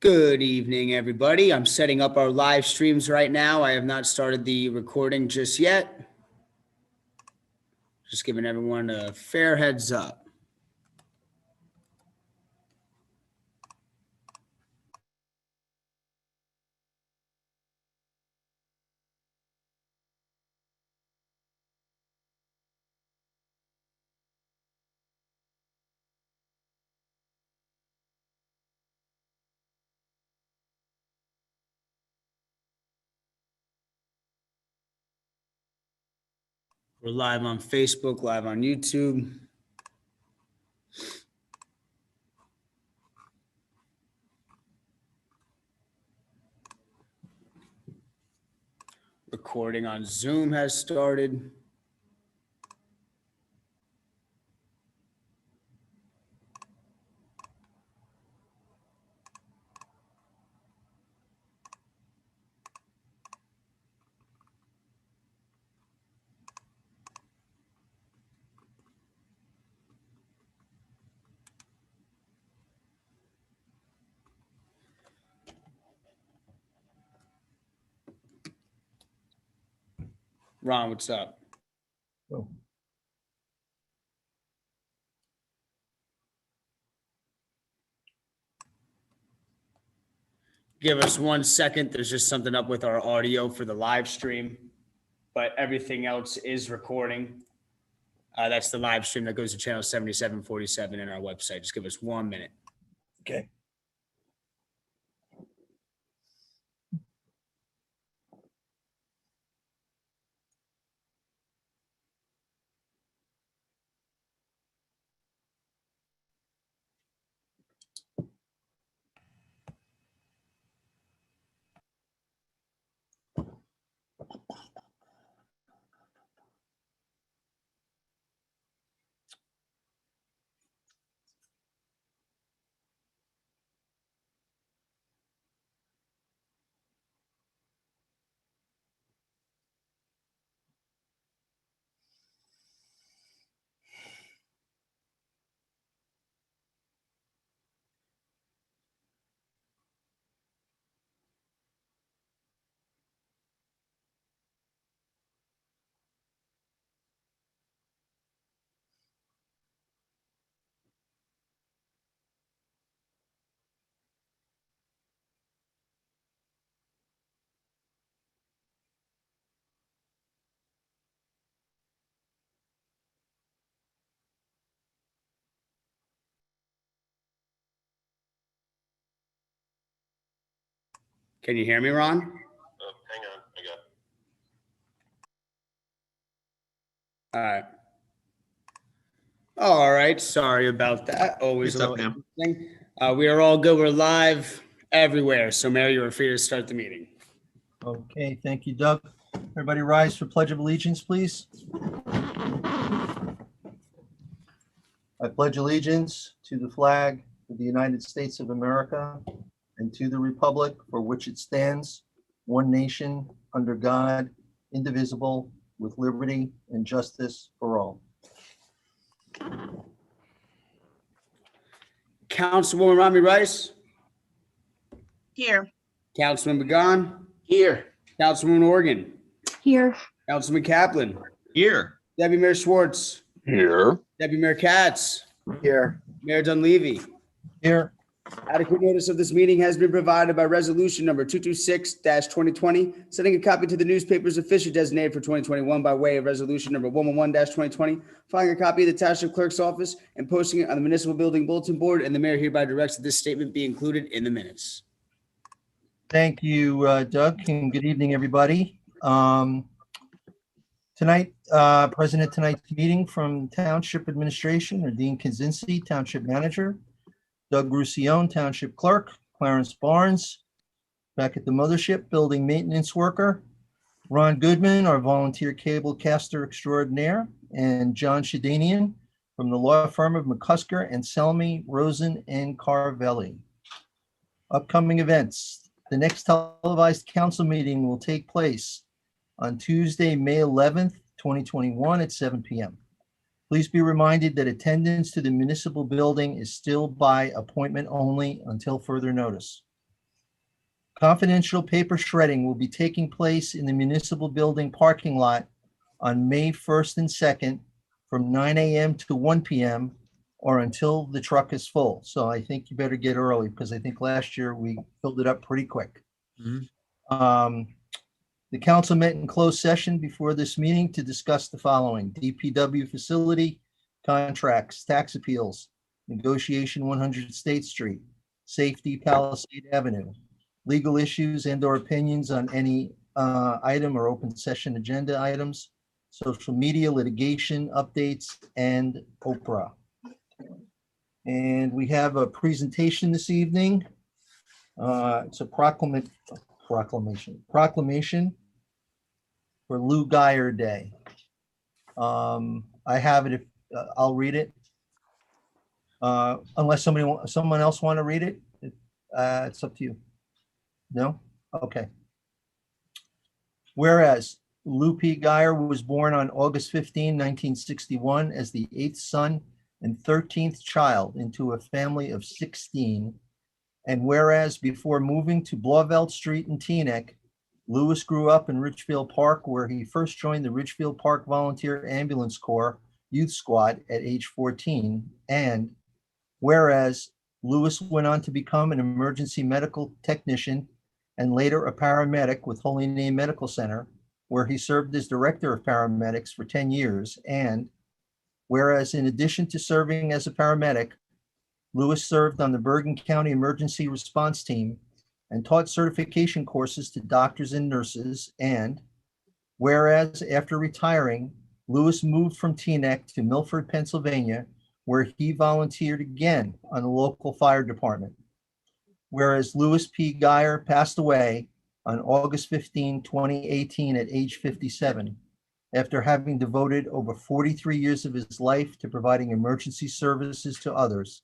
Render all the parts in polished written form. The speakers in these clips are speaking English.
Good evening, everybody. I'm setting up our live streams right now. I have not started the recording just yet. Just giving everyone a fair heads up. We're live on Facebook, live on YouTube. Recording on Zoom has started. Ron, what's up? Oh. Give us 1 second. There's just something up with our audio for the live stream, but everything else is recording. That's the live stream that goes to channel 7747 in our website. Just give us 1 minute. Okay. Can you hear me, Ron? Hang on, I got. All right. All right. Sorry about that. Always What's a up, little Pam? interesting. We are all good. We're live everywhere. So, Mary, you are free to start the meeting. Okay, thank you, Doug. Everybody rise for Pledge of Allegiance, please. I pledge allegiance to the flag of the United States of America and to the republic for which it stands, one nation, under God, indivisible, with liberty and justice for all. Councilwoman Rami Rice, Here. Councilman Began, Here. Councilwoman Organ, Here. Councilman Kaplan, Here. Deputy Mayor Schwartz, Here. Deputy Mayor Katz, Here. Mayor Dunleavy. Here. Adequate notice of this meeting has been provided by resolution number 226-2020, sending a copy to the newspapers officially designated for 2021 by way of resolution number 111-2020, filing a copy of the township clerk's office and posting it on the municipal building bulletin board, and the mayor hereby directs that this statement be included in the minutes. Thank you, Doug, and good evening, everybody. Tonight, present at tonight's meeting from Township Administration are Dean Kaczynski, Township Manager, Doug Roussillon, Township Clerk, Clarence Barnes, back at the mothership, Building Maintenance Worker, Ron Goodman, our volunteer cable caster extraordinaire, and John Shadanian from the law firm of McCusker and Selmy, Rosen, and Carvelli. Upcoming events. The next televised council meeting will take place on Tuesday, May 11th, 2021 at 7 p.m. Please be reminded that attendance to the municipal building is still by appointment only until further notice. Confidential paper shredding will be taking place in the municipal building parking lot on May 1st and 2nd from 9 a.m. to 1 p.m. or until the truck is full. So I think you better get early because I think last year we filled it up pretty quick. The council met in closed session before this meeting to discuss the following: DPW facility, contracts, tax appeals, negotiation 100 State Street, safety Palisade Avenue, legal issues and or opinions on any item or open session agenda items, social media, litigation, updates, and Oprah. And we have a presentation this evening. It's a proclamation for Lou Geyer Day. I have it. If I'll read it, unless someone else want to read it. It's up to you. No? Okay. Whereas Lou P. Geyer was born on August 15, 1961, as the 8th son and 13th child into a family of 16. And whereas before moving to Blauvelt Street in Teaneck, Lewis grew up in Ridgefield Park, where he first joined the Ridgefield Park Volunteer Ambulance Corps Youth Squad at age 14. And whereas Lewis went on to become an emergency medical technician and later a paramedic with Holy Name Medical Center, where he served as director of paramedics for 10 years. And whereas in addition to serving as a paramedic, Lewis served on the Bergen County Emergency Response Team and taught certification courses to doctors and nurses. And whereas after retiring, Lewis moved from Teaneck to Milford, Pennsylvania, where he volunteered again on the local fire department. Whereas Lewis P. Geyer passed away on August 15, 2018 at age 57, after having devoted over 43 years of his life to providing emergency services to others.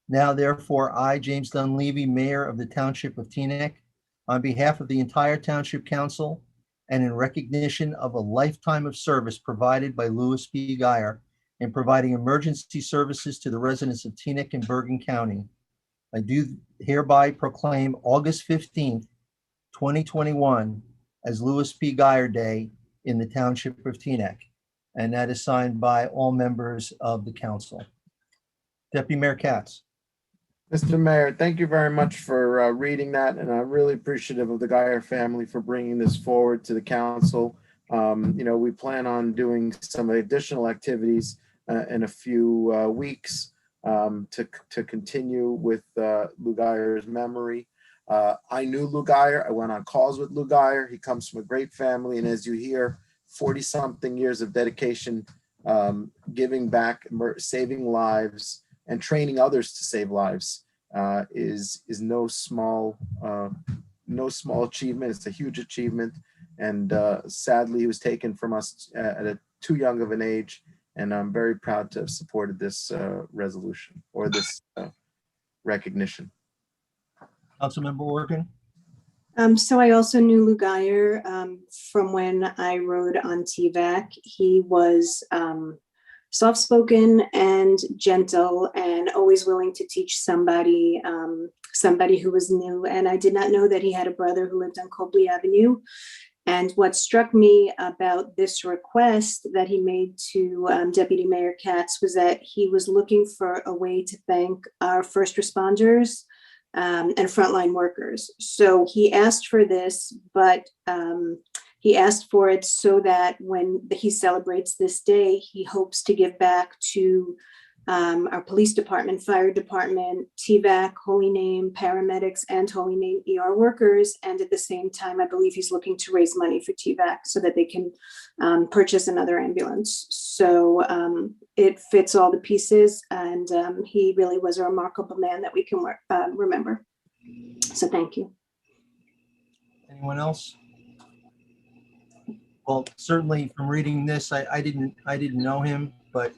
Now, therefore, I, James Dunleavy, Mayor of the Township of Teaneck, on behalf of the entire Township Council and in recognition of a lifetime of service provided by Lewis P. Geyer in providing emergency services to the residents of Teaneck and Bergen County, I do hereby proclaim August 15th, 2021 as Lewis P. Geyer Day in the Township of Teaneck. And that is signed by all members of the council. Deputy Mayor Katz. Mr. Mayor, thank you very much for reading that, and I'm really appreciative of the Geyer family for bringing this forward to the council. We plan on doing some additional activities in a few weeks to continue with Lou Geyer's memory. I knew Lou Geyer. I went on calls with Lou Geyer. He comes from a great family, and as you hear, 40-something years of dedication, giving back, saving lives, and training others to save lives is no small achievement. It's a huge achievement, and sadly, he was taken from us at too young of an age. And I'm very proud to have supported this resolution or this recognition. Councilmember Organ. So I also knew Lou Geyer from when I rode on TVAC. He was soft-spoken and gentle and always willing to teach somebody who was new. And I did not know that he had a brother who lived on Copley Avenue. And what struck me about this request that he made to Deputy Mayor Katz was that he was looking for a way to thank our first responders and frontline workers. So he asked for this, but he asked for it so that when he celebrates this day, he hopes to give back to our police department, fire department, TVAC, Holy Name, paramedics, and Holy Name ER workers. And at the same time, I believe he's looking to raise money for TVAC so that they can purchase another ambulance. So it fits all the pieces, and he really was a remarkable man that we can remember. So thank you. Anyone else? Well, certainly from reading this, I didn't know him, but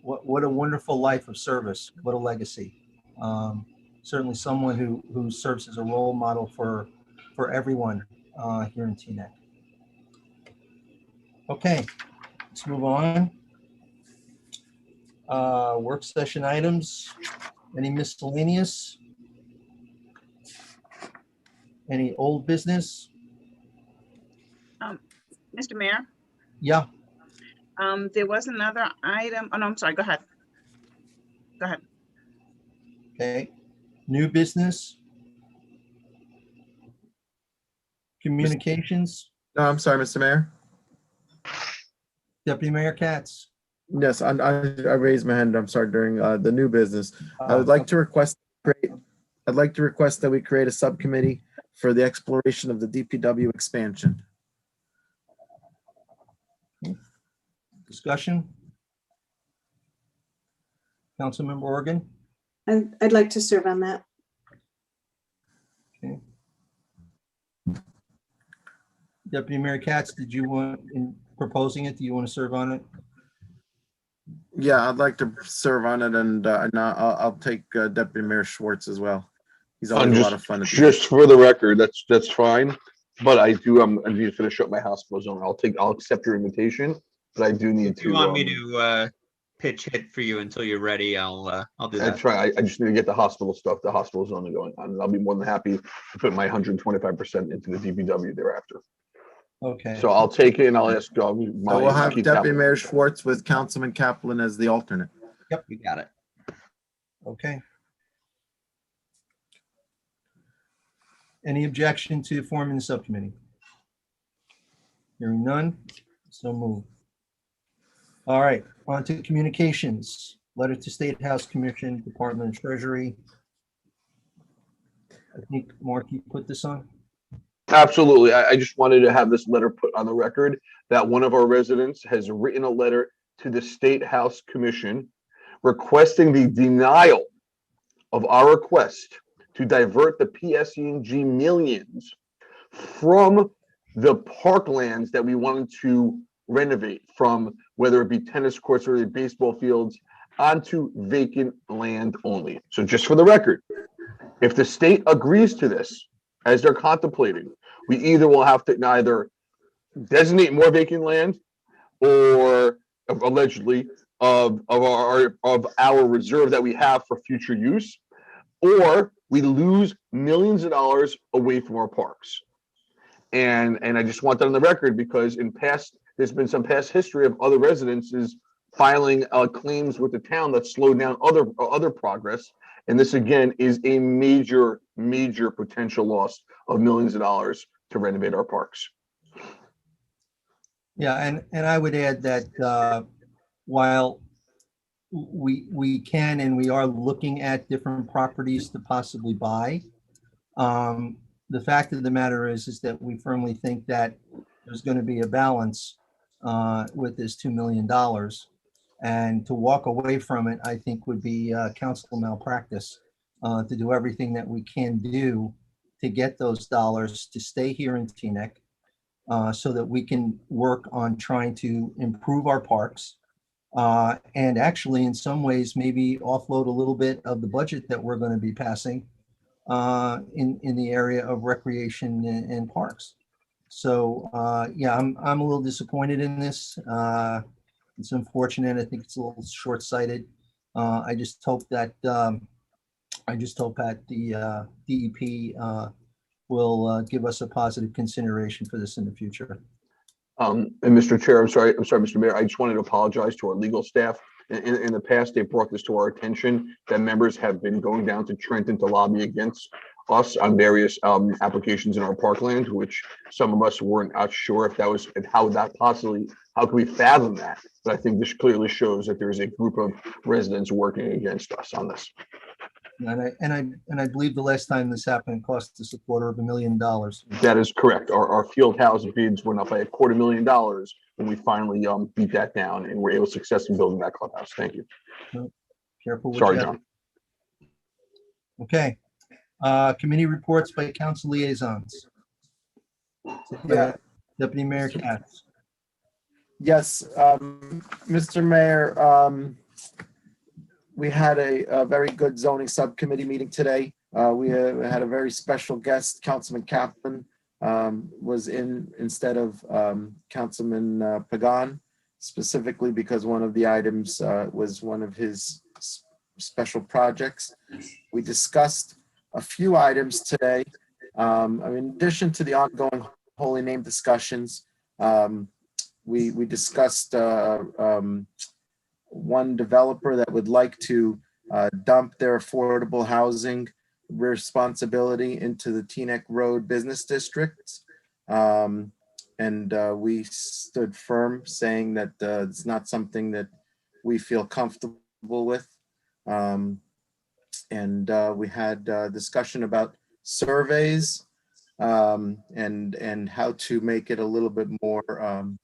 what a wonderful life of service. What a legacy. Certainly someone who serves as a role model for everyone here in Teaneck. Okay, let's move on. Work session items. Any miscellaneous? Any old business? Mr. Mayor, Yeah, there was another item. Oh, no, I'm sorry. Go ahead. Go ahead. okay. New business? Communications? No, I'm sorry, Mr. Mayor. Deputy Mayor Katz? Yes, I raised my hand, I'm sorry, during the new business. I would like to request, I'd like to request that we create a subcommittee for the exploration of the DPW expansion. Discussion? Councilmember Organ? I'd like to serve on that. Okay. Deputy Mayor Katz, did you want, in proposing it, do you want to serve on it? Yeah, I'd like to serve on it, and I'll take Deputy Mayor Schwartz as well. He's always a lot of fun. at the- Just for the record, that's fine. But I need to finish up my hospital zone. I'll accept your invitation, but I do need If you to. want me to pitch hit for you until you're ready, I'll do that. That's right. I just need to get the hospital stuff, the hospital zone going on. And I'll be more than happy to put my 125% into the DPW thereafter. Okay. So I'll take it and I'll ask. So we'll have Deputy Mayor Schwartz with Councilman Kaplan as the alternate. You got it. Okay. Any objection to forming the subcommittee? Hearing none, so moved. All right, on to communications. Letter to State House Commission, Department of Treasury. I think, Mark, you put this on? Absolutely. I just wanted to have this letter put on the record that one of our residents has written a letter to the State House Commission requesting the denial of our request to divert the PSE&G millions from the parklands that we wanted to renovate, from whether it be tennis courts or baseball fields, onto vacant land only. So just for the record, if the state agrees to this, as they're contemplating, we either will have to either designate more vacant land or allegedly of our reserve that we have for future use, or we lose millions of dollars away from our parks. And I just want that on the record because there's been some past history of other residences filing claims with the town that slowed down other progress. And this again is a major potential loss of millions of dollars to renovate our parks. Yeah, and I would add that while we can and we are looking at different properties to possibly buy, the fact of the matter is that we firmly think that there's going to be a balance with this $2 million. And to walk away from it, I think would be council malpractice to do everything that we can do to get those dollars to stay here in Teaneck so that we can work on trying to improve our parks and actually in some ways maybe offload a little bit of the budget that we're going to be passing in the area of recreation and parks. So yeah, I'm a little disappointed in this. It's unfortunate. I think it's a little short-sighted. I just hope that the DEP will give us a positive consideration for this in the future. And Mr. Chair, I'm sorry, Mr. Mayor, I just wanted to apologize to our legal staff. In the past, they brought this to our attention that members have been going down to Trenton to lobby against us on various applications in our parkland, which some of us weren't sure if that was, and how could we fathom that? But I think this clearly shows that there is a group of residents working against us on this. And I believe the last time this happened, it cost us $250,000. That is correct. Our field house bids went up by $250,000 when we finally beat that down and were able to successfully build that clubhouse. Thank you. Careful. what Sorry, you have. John. Okay. Committee reports by council liaisons. Yeah. Deputy Mayor Katz. Yes, Mr. Mayor, we had a very good zoning subcommittee meeting today. We had a very special guest, Councilman Kaplan was instead of Councilman Pagan, specifically because one of the items was one of his special projects. We discussed a few items today In addition to the ongoing holy name discussions, we discussed one developer that would like to dump their affordable housing responsibility into the Teaneck Road Business District. And we stood firm, saying that it's not something that we feel comfortable with. And we had discussion about surveys and how to make it a little bit more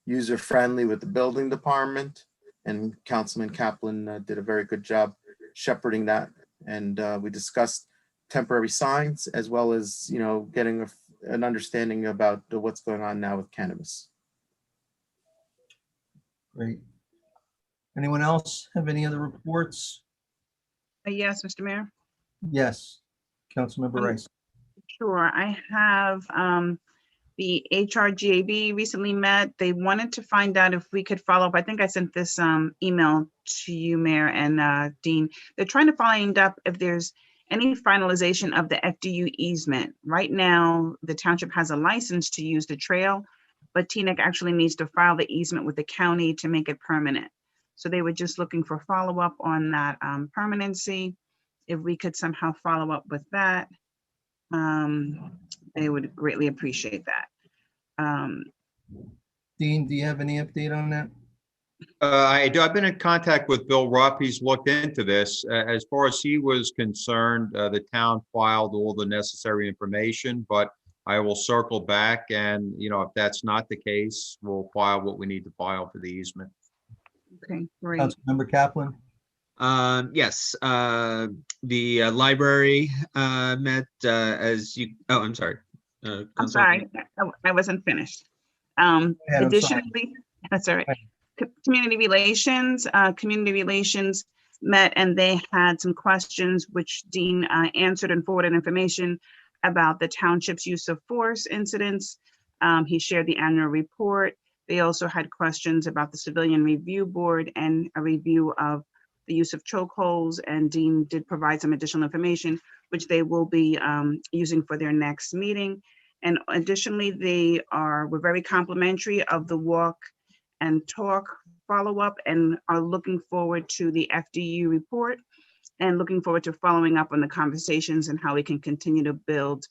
user-friendly with the building department. And Councilman Kaplan did a very good job shepherding that. And we discussed temporary signs, as well as, getting an understanding about what's going on now with cannabis. Great. Anyone else have any other reports? Yes, Mr. Mayor. Yes, Councilmember Rice. Sure. I have the HRGAB recently met. They wanted to find out if we could follow up. I think I sent this email to you, Mayor and Dean. They're trying to find out if there's any finalization of the FDU easement. Right now, the township has a license to use the trail, but Teaneck actually needs to file the easement with the county to make it permanent. So they were just looking for follow-up on that permanency. If we could somehow follow up with that, they would greatly appreciate that. Dean, do you have any update on that? I do. I've been in contact with Bill Rupp. He's looked into this. As far as he was concerned, the town filed all the necessary information, but I will circle back and, if that's not the case, we'll file what we need to file for the easement. Okay, great. Councilmember Kaplan? Yes, the library met as you, I'm sorry. I'm sorry, I wasn't finished. I'm sorry. Additionally, that's all right. Community relations met, and they had some questions which Dean answered and forwarded information about the township's use of force incidents. He shared the annual report. They also had questions about the Civilian Review Board and a review of the use of chokeholds, and Dean did provide some additional information, which they will be using for their next meeting. And additionally, were very complimentary of the walk and talk follow-up, and are looking forward to the FDU report and looking forward to following up on the conversations and how we can continue to build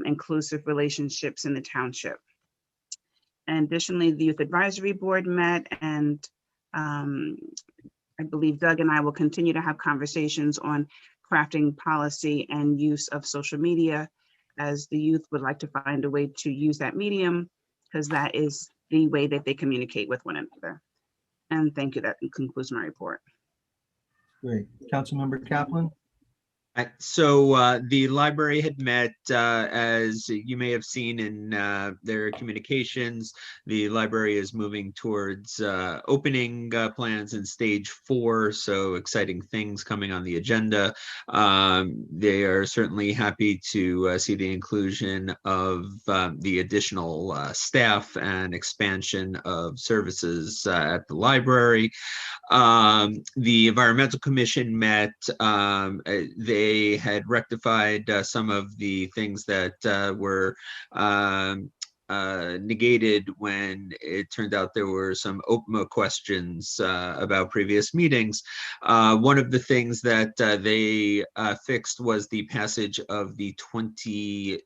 inclusive relationships in the township. And additionally, the Youth Advisory Board met, and I believe Doug and I will continue to have conversations on crafting policy and use of social media, as the youth would like to find a way to use that medium, because that is the way that they communicate with one another. And thank you. That concludes my report. Great. Councilmember Kaplan? So the library had met, as you may have seen in their communications. The library is moving towards opening plans in stage 4, so exciting things coming on the agenda. They are certainly happy to see the inclusion of the additional staff and expansion of services at the library. The Environmental Commission met. They had rectified some of the things that were negated when it turned out there were some OPMA questions about previous meetings. One of the things that they fixed was the passage of the 2020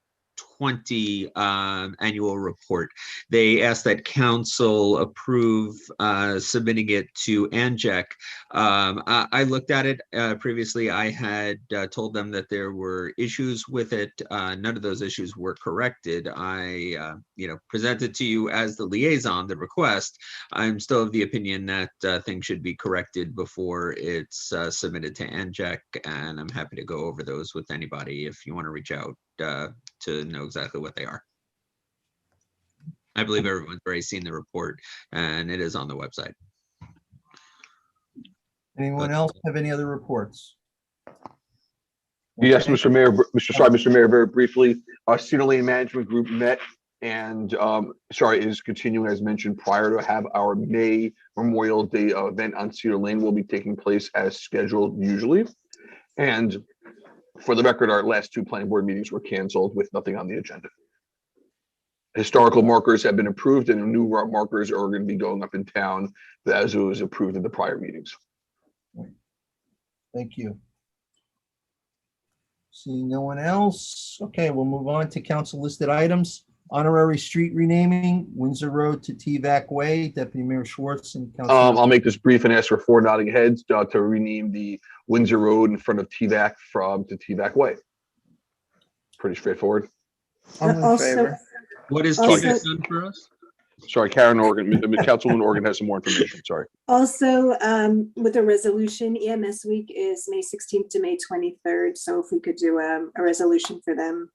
annual report. They asked that council approve submitting it to ANJEC. I looked at it previously. I had told them that there were issues with it. None of those issues were corrected. I presented to you as the liaison the request. I'm still of the opinion that things should be corrected before it's submitted to ANJEC, and I'm happy to go over those with anybody if you want to reach out to know exactly what they are. I believe everyone's already seen the report, and it is on the website. Anyone else have any other reports? Yes, Okay. Mr. Mayor, Mr. Mayor, very briefly, Cedar Lane Management Group met and is continuing as mentioned prior to have our May Memorial Day event on Cedar Lane will be taking place as scheduled usually. And For the record, our last two planning board meetings were canceled with nothing on the agenda. Historical markers have been approved and new markers are going to be going up in town as it was approved in the prior meetings. Thank you. Seeing no one else. Okay, we'll move on to council listed items. Honorary street renaming, Windsor Road to T-Vac Way, Deputy Mayor Schwartz and Council. I'll make this brief and ask for 4 nodding heads to rename the Windsor Road in front of TVAC to TVAC Way. Pretty straightforward. I'm in Also- favor. What is Also- TVAC done for us? Sorry, Karen Organ, Councilwoman Organ has some more information. Sorry. Also, with a resolution, EMS week is May 16th to May 23rd. So if we could do a resolution for them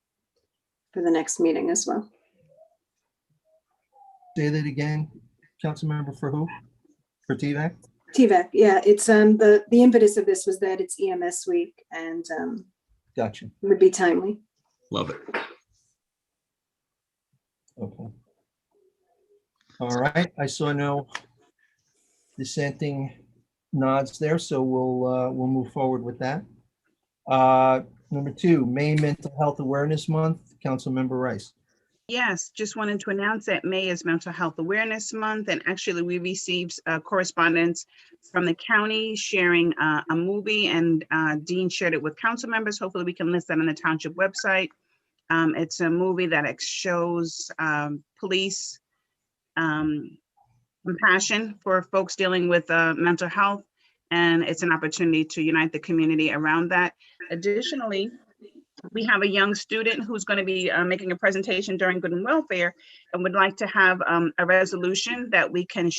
for the next meeting as well. Say that again, council member, for who? For TVAC? TVAC, yeah, it's, the impetus of this was that it's EMS week and Gotcha. it would be timely. Love it. Okay. All right, I saw no dissenting nods there, so we'll move forward with that. Number 2, May Mental Health Awareness Month, Councilmember Rice. Yes, just wanted to announce that May is Mental Health Awareness Month, and actually we received correspondence from the county sharing a movie, and Dean shared it with council members. Hopefully we can list that on the township website. It's a movie that shows police compassion for folks dealing with mental health, and it's an opportunity to unite the community around that. Additionally, we have a young student who's going to be making a presentation during Good and Welfare and would like to have a resolution that we can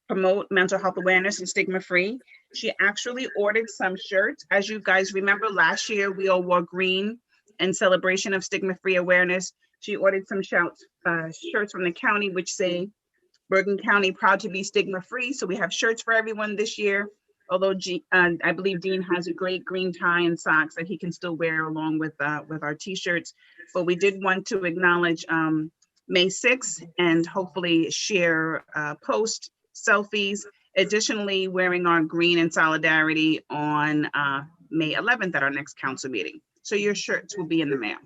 promote mental health awareness and stigma-free. She actually ordered some shirts. As you guys remember, last year we all wore green in celebration of stigma-free awareness. She ordered some shirts from the county which say, Bergen County proud to be stigma-free. So we have shirts for everyone this year. Although I believe Dean has a great green tie and socks that he can still wear along with our t-shirts. But we did want to acknowledge May 6th and hopefully share post selfies. Additionally, wearing our green in solidarity on May 11th at our next council meeting. So your shirts will be in the mail.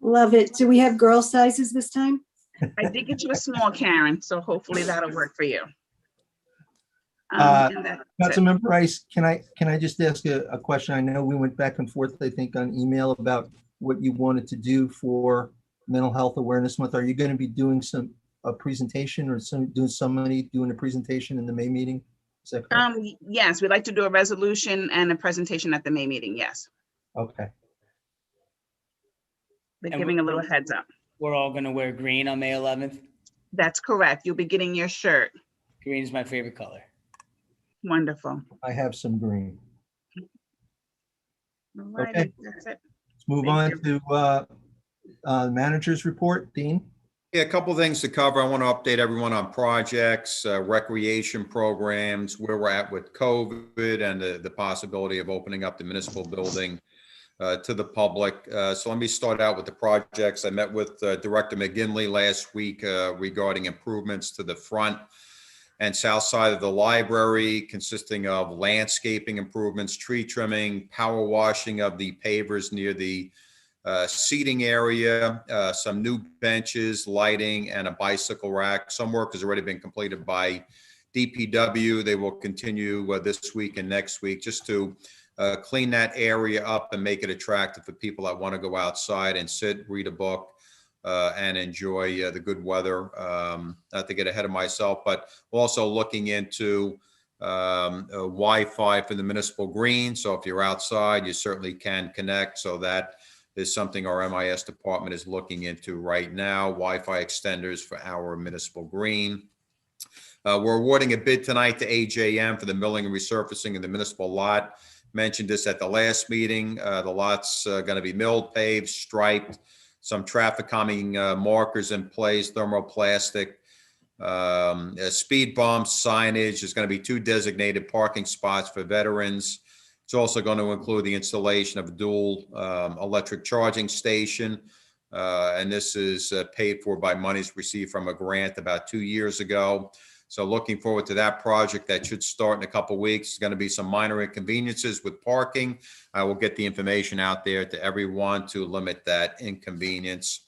Love it. Do we have girl sizes this time? I did get you a small, Karen, so hopefully that'll work for you. Uh, And that's it. Councilmember Rice, can I just ask a question? I know we went back and forth, I think, on email about what you wanted to do for Mental Health Awareness Month. Are you going to be doing a presentation or doing a presentation in the May meeting? Is that correct? Yes, we'd like to do a resolution and a presentation at the May meeting, yes. Okay. But And giving a little heads up. We're all gonna wear green on May 11th. That's correct. You'll be getting your shirt. Green is my favorite color. Wonderful. I have some green. All righty, Okay. that's it. Let's move Thank on to manager's report. Dean? Yeah, a couple of things to cover. I want to update everyone on projects, recreation programs, where we're at with COVID and the possibility of opening up the municipal building to the public. So let me start out with the projects. I met with Director McGinley last week regarding improvements to the front and south side of the library, consisting of landscaping improvements, tree trimming, power washing of the pavers near the seating area, some new benches, lighting, and a bicycle rack. Some work has already been completed by DPW. They will continue this week and next week just to clean that area up and make it attractive for people that want to go outside and sit, read a book, and enjoy the good weather. Not to get ahead of myself, but also looking into Wi-Fi for the municipal green. So if you're outside, you certainly can connect. So that is something our MIS department is looking into right now, Wi-Fi extenders for our municipal green. We're awarding a bid tonight to AJM for the milling and resurfacing of the municipal lot. Mentioned this at the last meeting. The lot's going to be milled, paved, striped, some traffic calming markers in place, thermoplastic, speed bumps, signage. There's going to be 2 designated parking spots for veterans. It's also going to include the installation of a dual electric charging station. And this is paid for by monies received from a grant about 2 years ago. So looking forward to that project that should start in a couple weeks. It's going to be some minor inconveniences with parking. I will get the information out there to everyone to limit that inconvenience.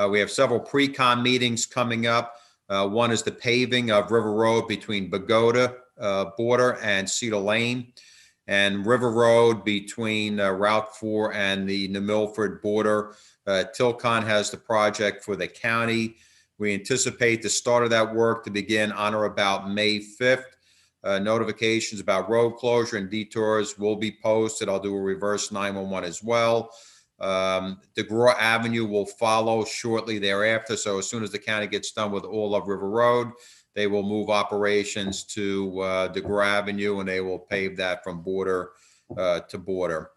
We have several pre-con meetings coming up. One is the paving of River Road between Bogota border and Cedar Lane, and River Road between Route 4 and the New Milford border. Tilcon has the project for the county. We anticipate the start of that work to begin on or about May 5th. Notifications about road closure and detours will be posted. I'll do a reverse 911 as well. DeGraw Avenue will follow shortly thereafter. So as soon as the county gets done with all of River Road, they will move operations to DeGraw Avenue, and they will pave that from border to border.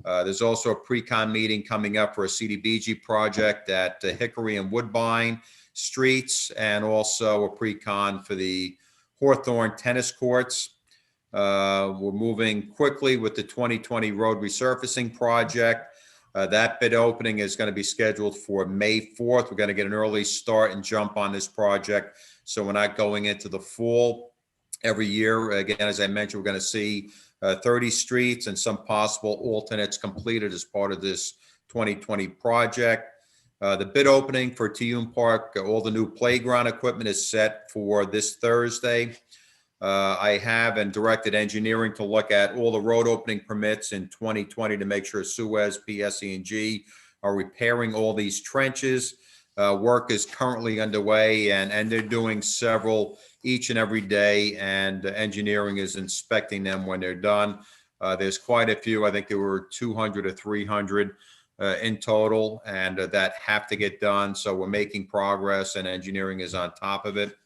There's also a pre-con meeting coming up for a CDBG project at Hickory and Woodbine Streets, and also a pre-con for the Hawthorne tennis courts. We're moving quickly with the 2020 road resurfacing project. That bid opening is going to be scheduled for May 4th. We're going to get an early start and jump on this project, so we're not going into the fall. Every year, again, as I mentioned, we're going to see 30 streets and some possible alternates completed as part of this 2020 project. The bid opening for Tiyun Park, all the new playground equipment is set for this Thursday. I have and directed engineering to look at all the road opening permits in 2020 to make sure Suez, PSE&G are repairing all these trenches. Work is currently underway, and they're doing several each and every day, and engineering is inspecting them when they're done. There's quite a few. I think there were 200 or 300 in total, and that have to get done. So we're making progress, and engineering is on top of it.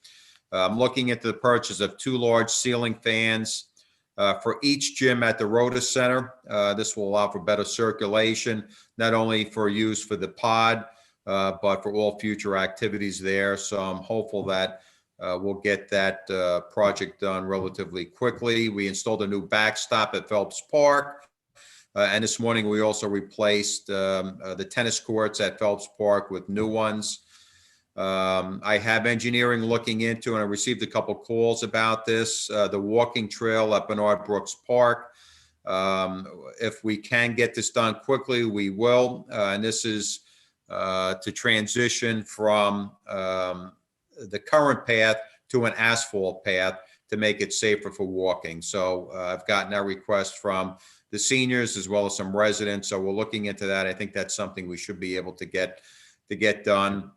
I'm looking at the purchase of 2 large ceiling fans for each gym at the Rota Center. This will allow for better circulation, not only for use for the pod, but for all future activities there. So I'm hopeful that we'll get that project done relatively quickly. We installed a new backstop at Phelps Park. And this morning, we also replaced the tennis courts at Phelps Park with new ones. I have engineering looking into, and I received a couple calls about this, the walking trail at Bernard Brooks Park. If we can get this done quickly, we will. And this is to transition from the current path to an asphalt path to make it safer for walking. So I've gotten a request from the seniors as well as some residents. So we're looking into that. I think that's something we should be able to get done.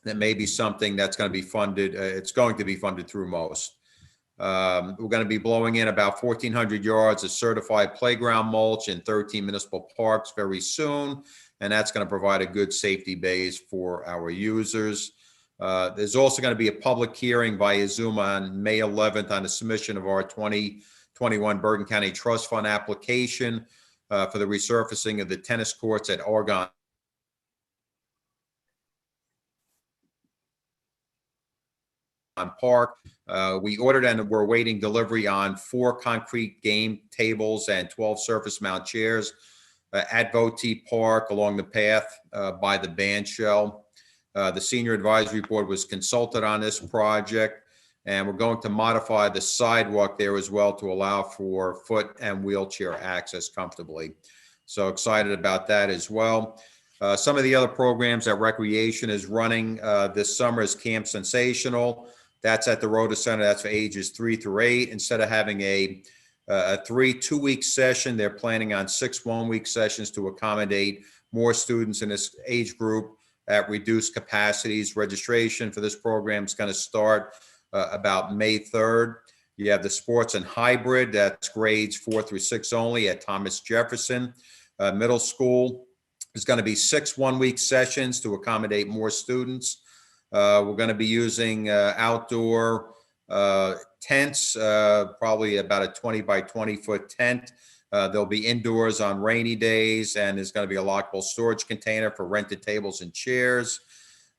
That may be something that's going to be funded. It's going to be funded through most. We're going to be blowing in about 1,400 yards of certified playground mulch in 13 municipal parks very soon. And that's going to provide a good safety base for our users. There's also going to be a public hearing via Zoom on May 11th on the submission of our 2021 Bergen County Trust Fund application for the resurfacing of the tennis courts at Oregon Park. We ordered and we're awaiting delivery on 4 concrete game tables and 12 surface mount chairs at Voti Park along the path by the band shell. The Senior Advisory Board was consulted on this project, and we're going to modify the sidewalk there as well to allow for foot and wheelchair access comfortably. So excited about that as well. Some of the other programs that Recreation is running this summer is Camp Sensational. That's at the Rota Center. That's for ages 3 through 8. Instead of having a 3 2-week session, they're planning on 6 1-week sessions to accommodate more students in this age group at reduced capacities. Registration for this program is going to start about May 3rd. You have the sports and hybrid. That's grades 4 through 6 only at Thomas Jefferson Middle School. There's going to be 6 1-week sessions to accommodate more students. We're going to be using outdoor tents, probably about a 20 by 20 foot tent. They'll be indoors on rainy days, and there's going to be a lockable storage container for rented tables and chairs.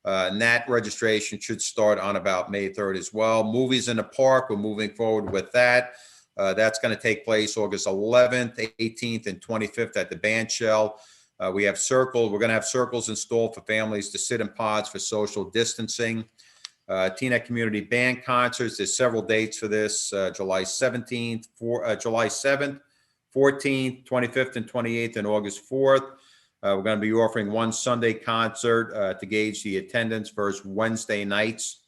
And that registration should start on about May 3rd as well. Movies in the Park, we're moving forward with that. That's going to take place August 11th, 18th, and 25th at the band shell. We have circles. We're going to have circles installed for families to sit in pods for social distancing. Teaneck Community Band Concerts, there's several dates for this, July 17th, July 7th, 14th, 25th, and 28th, and August 4th. We're going to be offering one Sunday concert to gauge the attendance versus Wednesday nights.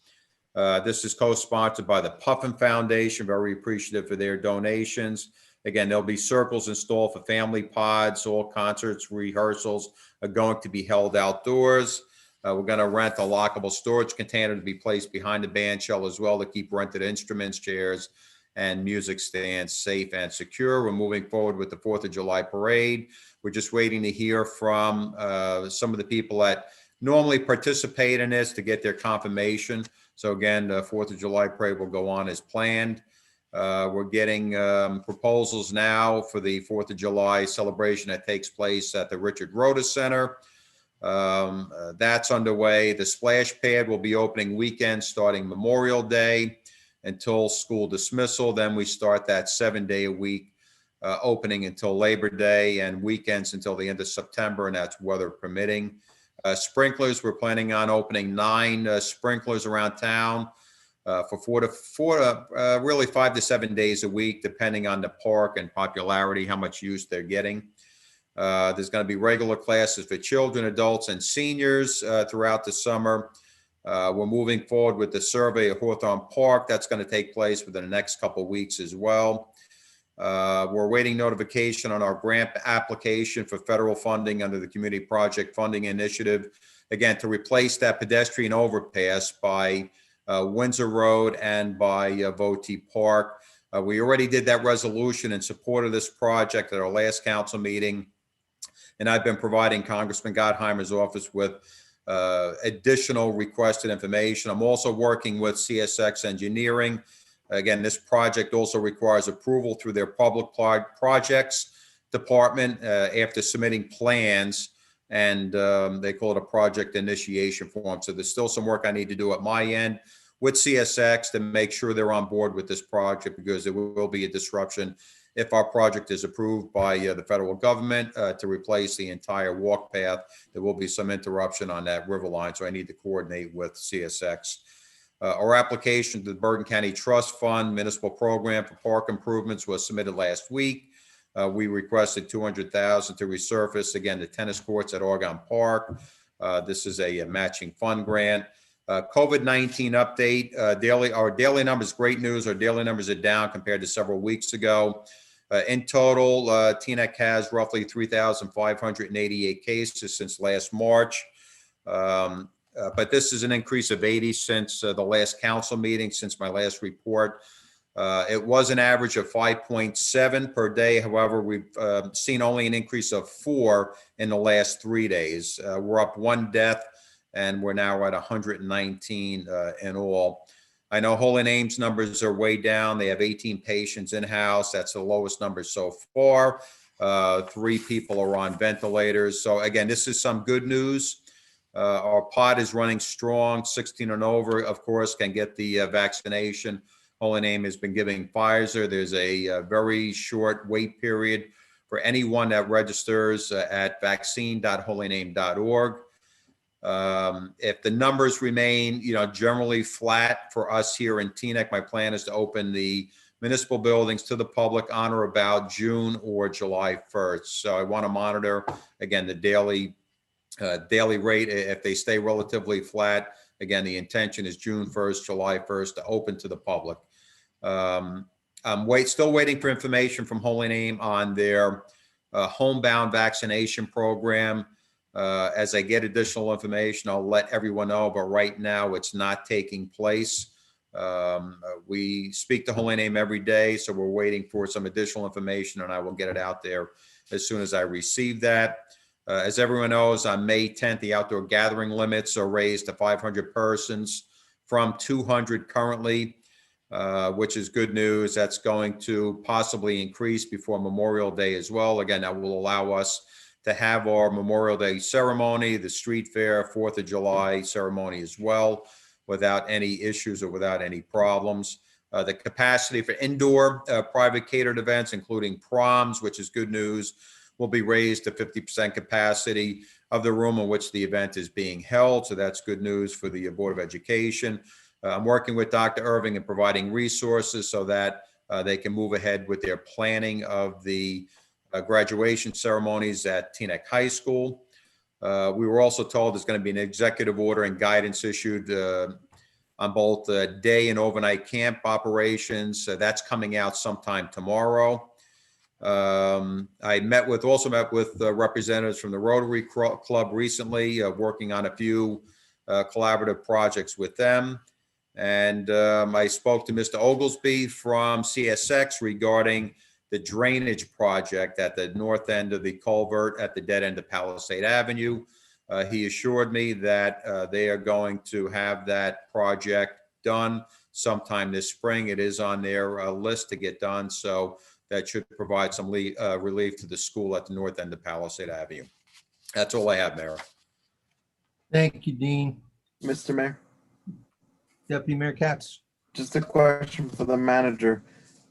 This is co-sponsored by the Puffin Foundation. Very appreciative for their donations. Again, there'll be circles installed for family pods. All concerts, rehearsals are going to be held outdoors. We're going to rent a lockable storage container to be placed behind the band shell as well to keep rented instruments, chairs, and music stands safe and secure. We're moving forward with the 4th of July parade. We're just waiting to hear from some of the people that normally participate in this to get their confirmation. So again, the 4th of July parade will go on as planned. We're getting proposals now for the 4th of July celebration that takes place at the Richard Rhoda Center. That's underway. The splash pad will be opening weekend starting Memorial Day until school dismissal. Then we start that 7-day-a-week opening until Labor Day, and weekends until the end of September, and that's weather permitting. Sprinklers, we're planning on opening 9 sprinklers around town for really 5 to 7 days a week, depending on the park and popularity, how much use they're getting. There's going to be regular classes for children, adults, and seniors throughout the summer. We're moving forward with the survey of Hawthorne Park. That's going to take place within the next couple of weeks as well. We're awaiting notification on our grant application for federal funding under the Community Project Funding Initiative, again, to replace that pedestrian overpass by Windsor Road and by Votey Park. We already did that resolution in support of this project at our last council meeting, and I've been providing Congressman Gottheimer's office with additional requested information. I'm also working with CSX Engineering. Again, this project also requires approval through their public projects department after submitting plans, and they call it a project initiation form. So there's still some work I need to do at my end with CSX to make sure they're on board with this project, because there will be a disruption if our project is approved by the federal government to replace the entire walk path. There will be some interruption on that river line, so I need to coordinate with CSX. Our application to the Bergen County Trust Fund Municipal Program for Park Improvements was submitted last week. We requested $200,000 to resurface, again, the tennis courts at Oregon Park. This is a matching fund grant. COVID-19 update, our daily numbers, great news. Our daily numbers are down compared to several weeks ago. In total, Teaneck has roughly 3,588 cases since last March. But this is an increase of 80 since the last council meeting, since my last report. It was an average of 5.7 per day. However, we've seen only an increase of 4 in the last 3 days. We're up 1 death, and we're now at 119 in all. I know Holy Name's numbers are way down. They have 18 patients in-house. That's the lowest number so far. 3 people are on ventilators. So again, this is some good news. Our pod is running strong. 16 and over, of course, can get the vaccination. Holy Name has been giving Pfizer. There's a very short wait period for anyone that registers at vaccine.holyname.org. If the numbers remain, generally flat for us here in Teaneck, my plan is to open the municipal buildings to the public on or about June or July 1st. So I want to monitor, again, the daily rate. If they stay relatively flat, again, the intention is June 1st, July 1st to open to the public. I'm still waiting for information from Holy Name on their homebound vaccination program. As I get additional information, I'll let everyone know, but right now it's not taking place. We speak to Holy Name every day, so we're waiting for some additional information, and I will get it out there as soon as I receive that. As everyone knows, on May 10th, the outdoor gathering limits are raised to 500 persons from 200 currently, which is good news. That's going to possibly increase before Memorial Day as well. Again, that will allow us to have our Memorial Day ceremony, the street fair, 4th of July ceremony as well, without any issues or without any problems. The capacity for indoor private catered events, including proms, which is good news, will be raised to 50% capacity of the room in which the event is being held. So that's good news for the Board of Education. I'm working with Dr. Irving and providing resources so that they can move ahead with their planning of the graduation ceremonies at Teaneck High School. We were also told there's going to be an executive order and guidance issued on both day and overnight camp operations. That's coming out sometime tomorrow. I also met with representatives from the Rotary Club recently, working on a few collaborative projects with them. And I spoke to Mr. Oglesby from CSX regarding the drainage project at the north end of the culvert at the dead end of Palisade Avenue. He assured me that they are going to have that project done sometime this spring. It is on their list to get done, so that should provide some relief to the school at the north end of Palisade Avenue. That's all I have, Mayor. Thank you, Dean. Mr. Mayor, Deputy Mayor Katz. just a question for the manager.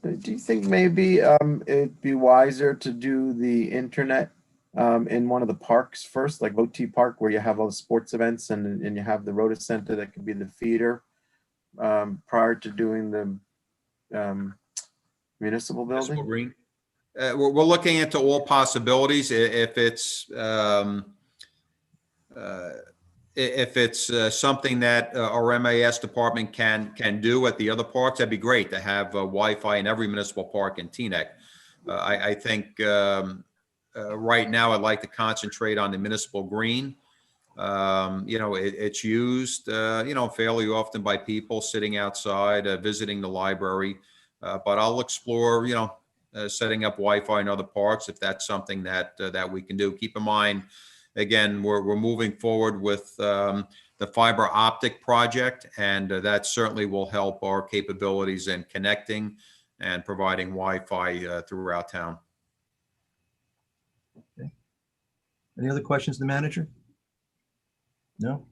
Do you think maybe it'd be wiser to do the internet in one of the parks first, like OT Park, where you have all the sports events and you have the Rota Center that could be the feeder prior to doing the municipal building? Green. We're looking into all possibilities. If it's something that our MAS department can do at the other parks, that'd be great to have Wi-Fi in every municipal park in Teaneck. I think right now I'd like to concentrate on the municipal green. It's used, fairly often by people sitting outside, visiting the library. But I'll explore, setting up Wi-Fi in other parks if that's something that we can do. Keep in mind, again, we're moving forward with the fiber optic project, and that certainly will help our capabilities in connecting and providing Wi-Fi throughout town. Okay. Any other questions to the manager? No?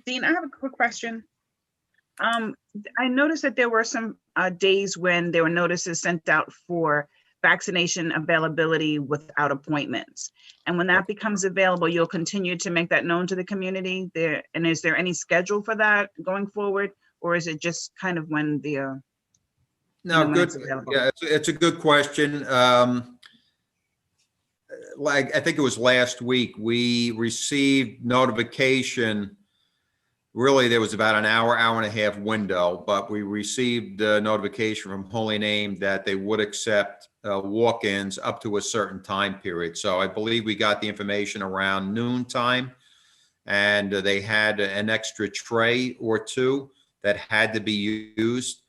Dean, I have a quick question. I noticed that there were some days when there were notices sent out for vaccination availability without appointments. And when that becomes available, you'll continue to make that known to the community there. And is there any schedule for that going forward? Or is it just kind of when the, No, when good. it's available? Yeah, it's a good question. Like, I think it was last week, we received notification. Really, there was about an hour and a half window, but we received a notification from Holy Name that they would accept walk-ins up to a certain time period. So I believe we got the information around noon time, and they had an extra tray or two that had to be used.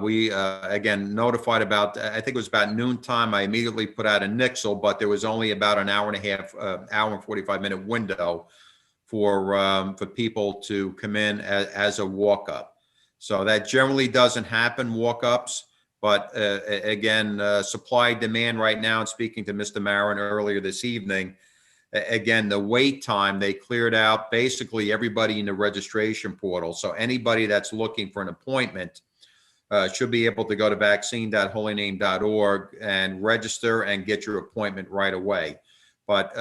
We again notified about, I think it was about noon time. I immediately put out a nixle, but there was only about an hour and a half, hour and 45-minute window for people to come in as a walk-up. So that generally doesn't happen, walk-ups. But again, supply demand right now, and speaking to Mr. Marin earlier this evening, again, the wait time, they cleared out basically everybody in the registration portal. So anybody that's looking for an appointment should be able to go to vaccine.holyname.org and register and get your appointment right away. But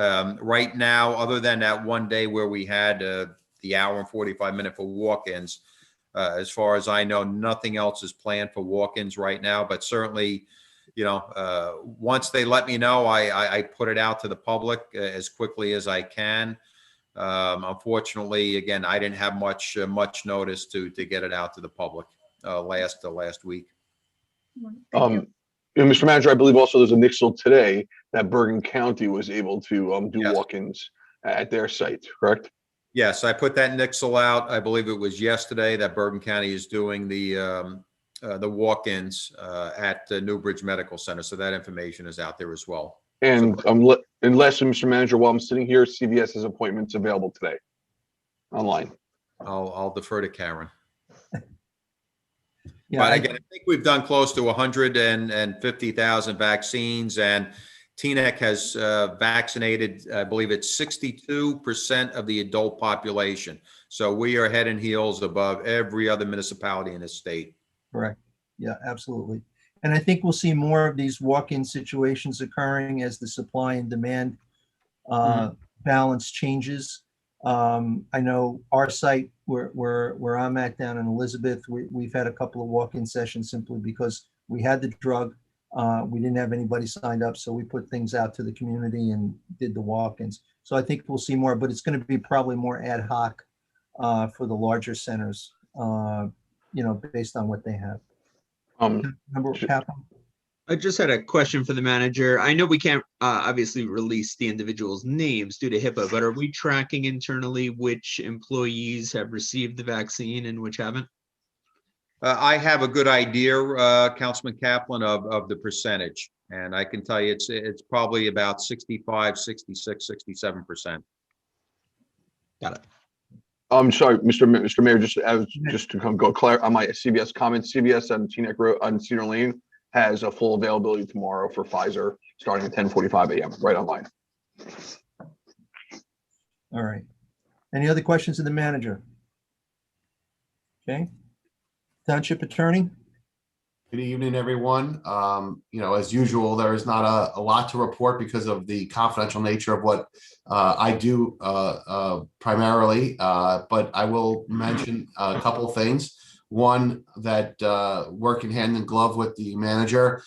right now, other than that one day where we had the hour and 45-minute for walk-ins, as far as I know, nothing else is planned for walk-ins right now. But certainly, once they let me know, I put it out to the public as quickly as I can. Unfortunately, again, I didn't have much notice to get it out to the public last week. Mr. Manager, I believe also there's a nixle today that Bergen County was able to do Yes. walk-ins at their site, correct? Yes, I put that nixle out. I believe it was yesterday that Bergen County is doing the walk-ins at Newbridge Medical Center. So that information is out there as well. And lastly, Mr. Manager, while I'm sitting here, CVS has appointments available today online. I'll defer to Karen. Yeah, But again, I think we've done close to 150,000 vaccines, and Teaneck has vaccinated, I believe it's 62% of the adult population. So we are head and heels above every other municipality in the state. correct. Yeah, absolutely. And I think we'll see more of these walk-in situations occurring as the supply and demand balance changes. I know our site where I'm at down in Elizabeth, we've had a couple of walk-in sessions simply because we had the drug. We didn't have anybody signed up, so we put things out to the community and did the walk-ins. So I think we'll see more, but it's going to be probably more ad hoc for the larger centers, based on what they have. Member Kaplan? I just had a question for the manager. I know we can't obviously release the individual's names due to HIPAA, but are we tracking internally which employees have received the vaccine and which haven't? I have a good idea, Councilman Kaplan, of the percentage. And I can tell you it's probably about 65, 66, 67%. Got it. I'm sorry, Mr. Mayor, just to go clear on my CVS comments, CVS on Teaneck Road on Cedar Lane has a full availability tomorrow for Pfizer starting at 10:45 a.m. right online. All right. Any other questions of the manager? Okay. Township Attorney? Good evening, everyone. As usual, there is not a lot to report because of the confidential nature of what I do primarily, but I will mention a couple of things. One, that working hand in glove with the manager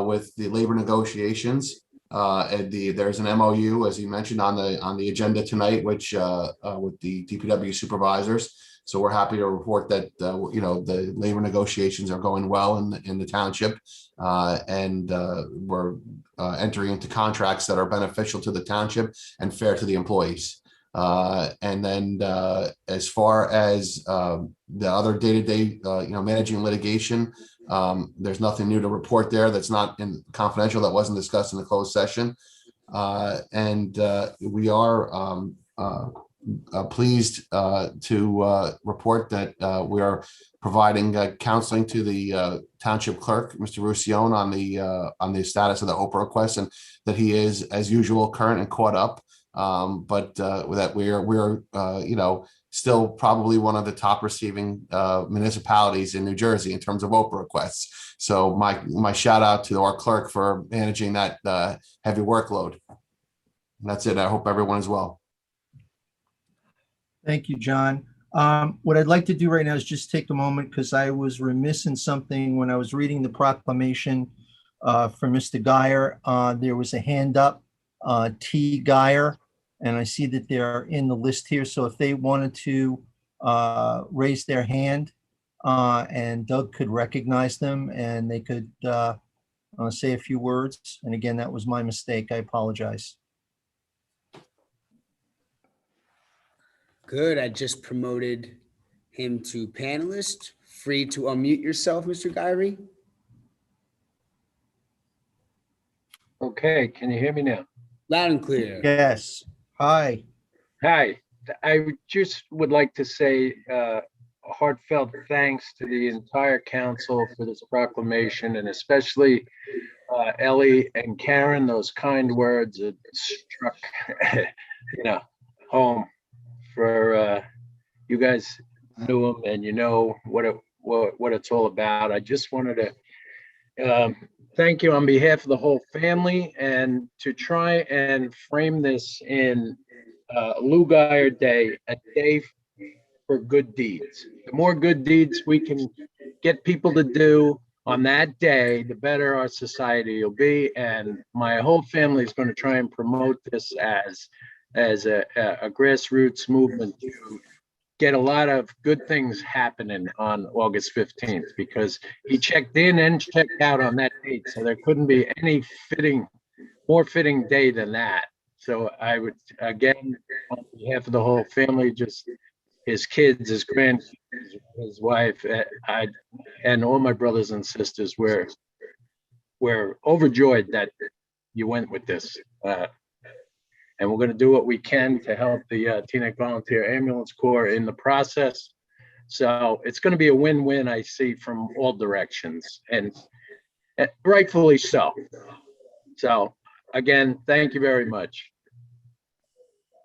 with the labor negotiations. There's an MOU, as you mentioned, on the agenda tonight, which with the DPW supervisors. So we're happy to report that the labor negotiations are going well in the township, and we're entering into contracts that are beneficial to the township and fair to the employees. And then as far as the other day-to-day, managing litigation, there's nothing new to report there that's not in confidential, that wasn't discussed in the closed session. And we are pleased to report that we are providing counseling to the township clerk, Mr. Roussillon, on the status of the Oprah request, and that he is, as usual, current and caught up. But that we're still probably one of the top receiving municipalities in New Jersey in terms of Oprah requests. So my shout out to our clerk for managing that heavy workload. And that's it. I hope everyone is well. Thank you, John. What I'd like to do right now is just take a moment, because I was remiss in something when I was reading the proclamation for Mr. Guyer. There was a hand up, T. Guyer, and I see that they're in the list here. So if they wanted to raise their hand and Doug could recognize them and they could say a few words. And again, that was my mistake. I apologize. Good. I just promoted him to panelist. Free to unmute yourself, Mr. Gyrie. Okay, can you hear me now? Loud and clear. Yes. Hi. Hi, I just would like to say a heartfelt thanks to the entire council for this proclamation, and especially Ellie and Karen, those kind words that struck home. For you guys knew him and you know what it's all about. I just wanted to thank you on behalf of the whole family, and to try and frame this in Lou Guyer Day, a day for good deeds. The more good deeds we can get people to do on that day, the better our society will be. And my whole family is going to try and promote this as a grassroots movement to get a lot of good things happening on August 15th, because he checked in and checked out on that date. So there couldn't be any more fitting day than that. So I would, again, on behalf of the whole family, just his kids, his grandkids, his wife, and all my brothers and sisters, we're overjoyed that you went with this. And we're going to do what we can to help the Teaneck Volunteer Ambulance Corps in the process. So it's going to be a win-win, I see, from all directions, and rightfully so. So again, thank you very much.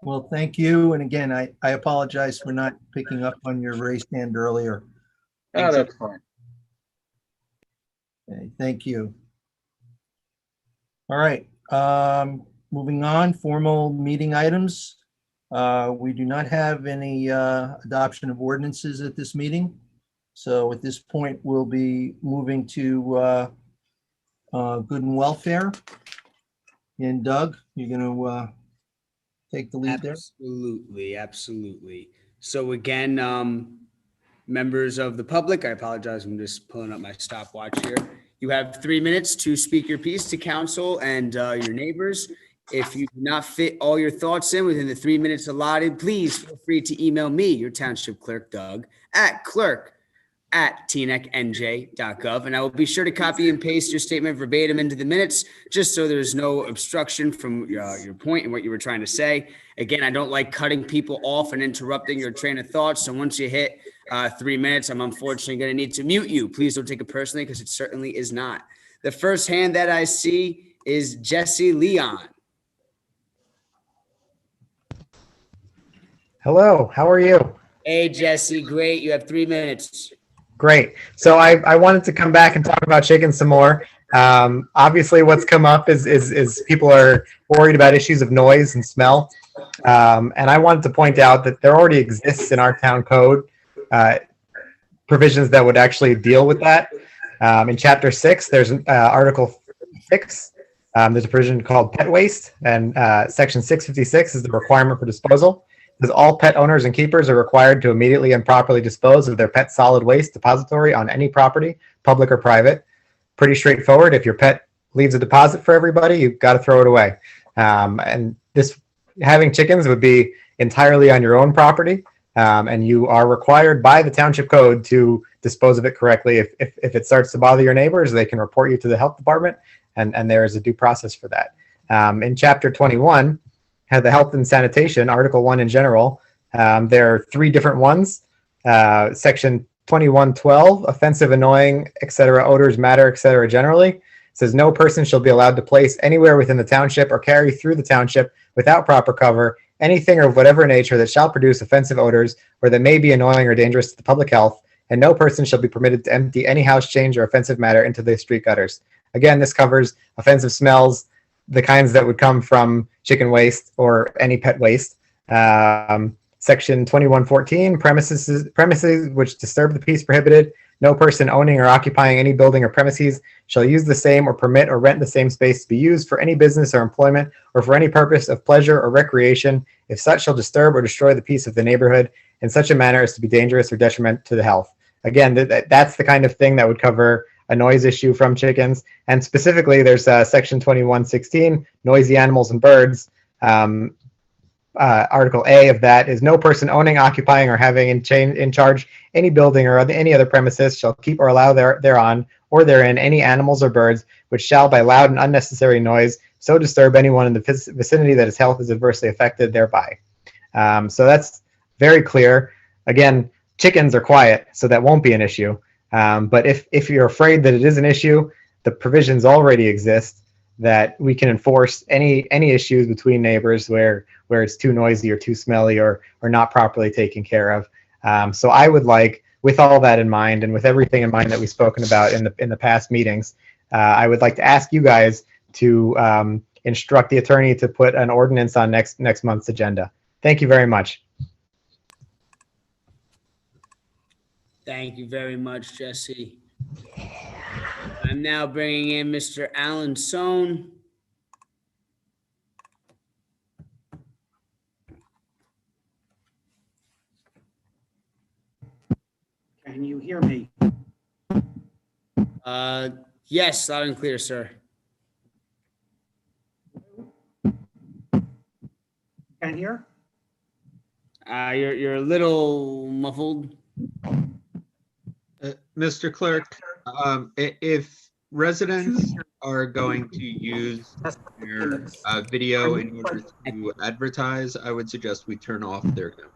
Well, thank you. And again, I apologize for not picking up on your raised hand earlier. Oh, that's fine. Okay, thank you. All right. Moving on, formal meeting items. We do not have any adoption of ordinances at this meeting. So at this point, we'll be moving to good and welfare. And Doug, you're going to take the lead there? Absolutely, absolutely. So again, members of the public, I apologize, I'm just pulling up my stopwatch here. You have 3 minutes to speak your piece to council and your neighbors. If you do not fit all your thoughts in within the 3 minutes allotted, please feel free to email me, your township clerk, Doug, at clerk@tnecnj.gov, and I will be sure to copy and paste your statement verbatim into the minutes, just so there's no obstruction from your point and what you were trying to say. Again, I don't like cutting people off and interrupting your train of thought, so once you hit 3 minutes, I'm unfortunately going to need to mute you. Please don't take it personally, because it certainly is not. The first hand that I see is Jesse Leon. Hello, how are you? Hey, Jesse, great. You have 3 minutes. Great. So I wanted to come back and talk about chicken some more. Obviously, what's come up is people are worried about issues of noise and smell. And I wanted to point out that there already exists in our town code provisions that would actually deal with that. In Chapter 6, there's Article 6. There's a provision called pet waste, and Section 656 is the requirement for disposal. Because all pet owners and keepers are required to immediately and properly dispose of their pet solid waste depository on any property, public or private. Pretty straightforward. If your pet leaves a deposit for everybody, you've got to throw it away. And this, having chickens would be entirely on your own property, and you are required by the township code to dispose of it correctly. If it starts to bother your neighbors, they can report you to the health department, and there is a due process for that. In Chapter 21, had the health and sanitation, Article 1 in general. There are 3 different ones. Section 2112, offensive, annoying, etc., odors, matter, etc., generally. Says no person shall be allowed to place anywhere within the township or carry through the township without proper cover anything of whatever nature that shall produce offensive odors or that may be annoying or dangerous to the public health, and no person shall be permitted to empty any house change or offensive matter into the street gutters. Again, this covers offensive smells, the kinds that would come from chicken waste or any pet waste. Section 2114, premises which disturb the peace prohibited. No person owning or occupying any building or premises shall use the same or permit or rent the same space to be used for any business or employment or for any purpose of pleasure or recreation, if such shall disturb or destroy the peace of the neighborhood in such a manner as to be dangerous or detriment to the health. Again, that's the kind of thing that would cover a noise issue from chickens. And specifically, there's Section 2116, noisy animals and birds. Article A of that is no person owning, occupying, or having in charge any building or any other premises shall keep or allow thereon or therein any animals or birds which shall by loud and unnecessary noise so disturb anyone in the vicinity that his health is adversely affected thereby. So that's very clear. Again, chickens are quiet, so that won't be an issue. But if you're afraid that it is an issue, the provisions already exist that we can enforce any issues between neighbors where it's too noisy or too smelly or not properly taken care of. So I would like, with all that in mind and with everything in mind that we've spoken about in the past meetings, I would like to ask you guys to instruct the attorney to put an ordinance on next month's agenda. Thank you very much. Thank you very much, Jesse. I'm now bringing in Mr. Alan Sohn. Can you hear me? Yes, loud and clear, sir. Can hear? You're a little muffled. Mr. Clerk, if residents are going to use their video in order to advertise, I would suggest we turn off their camera.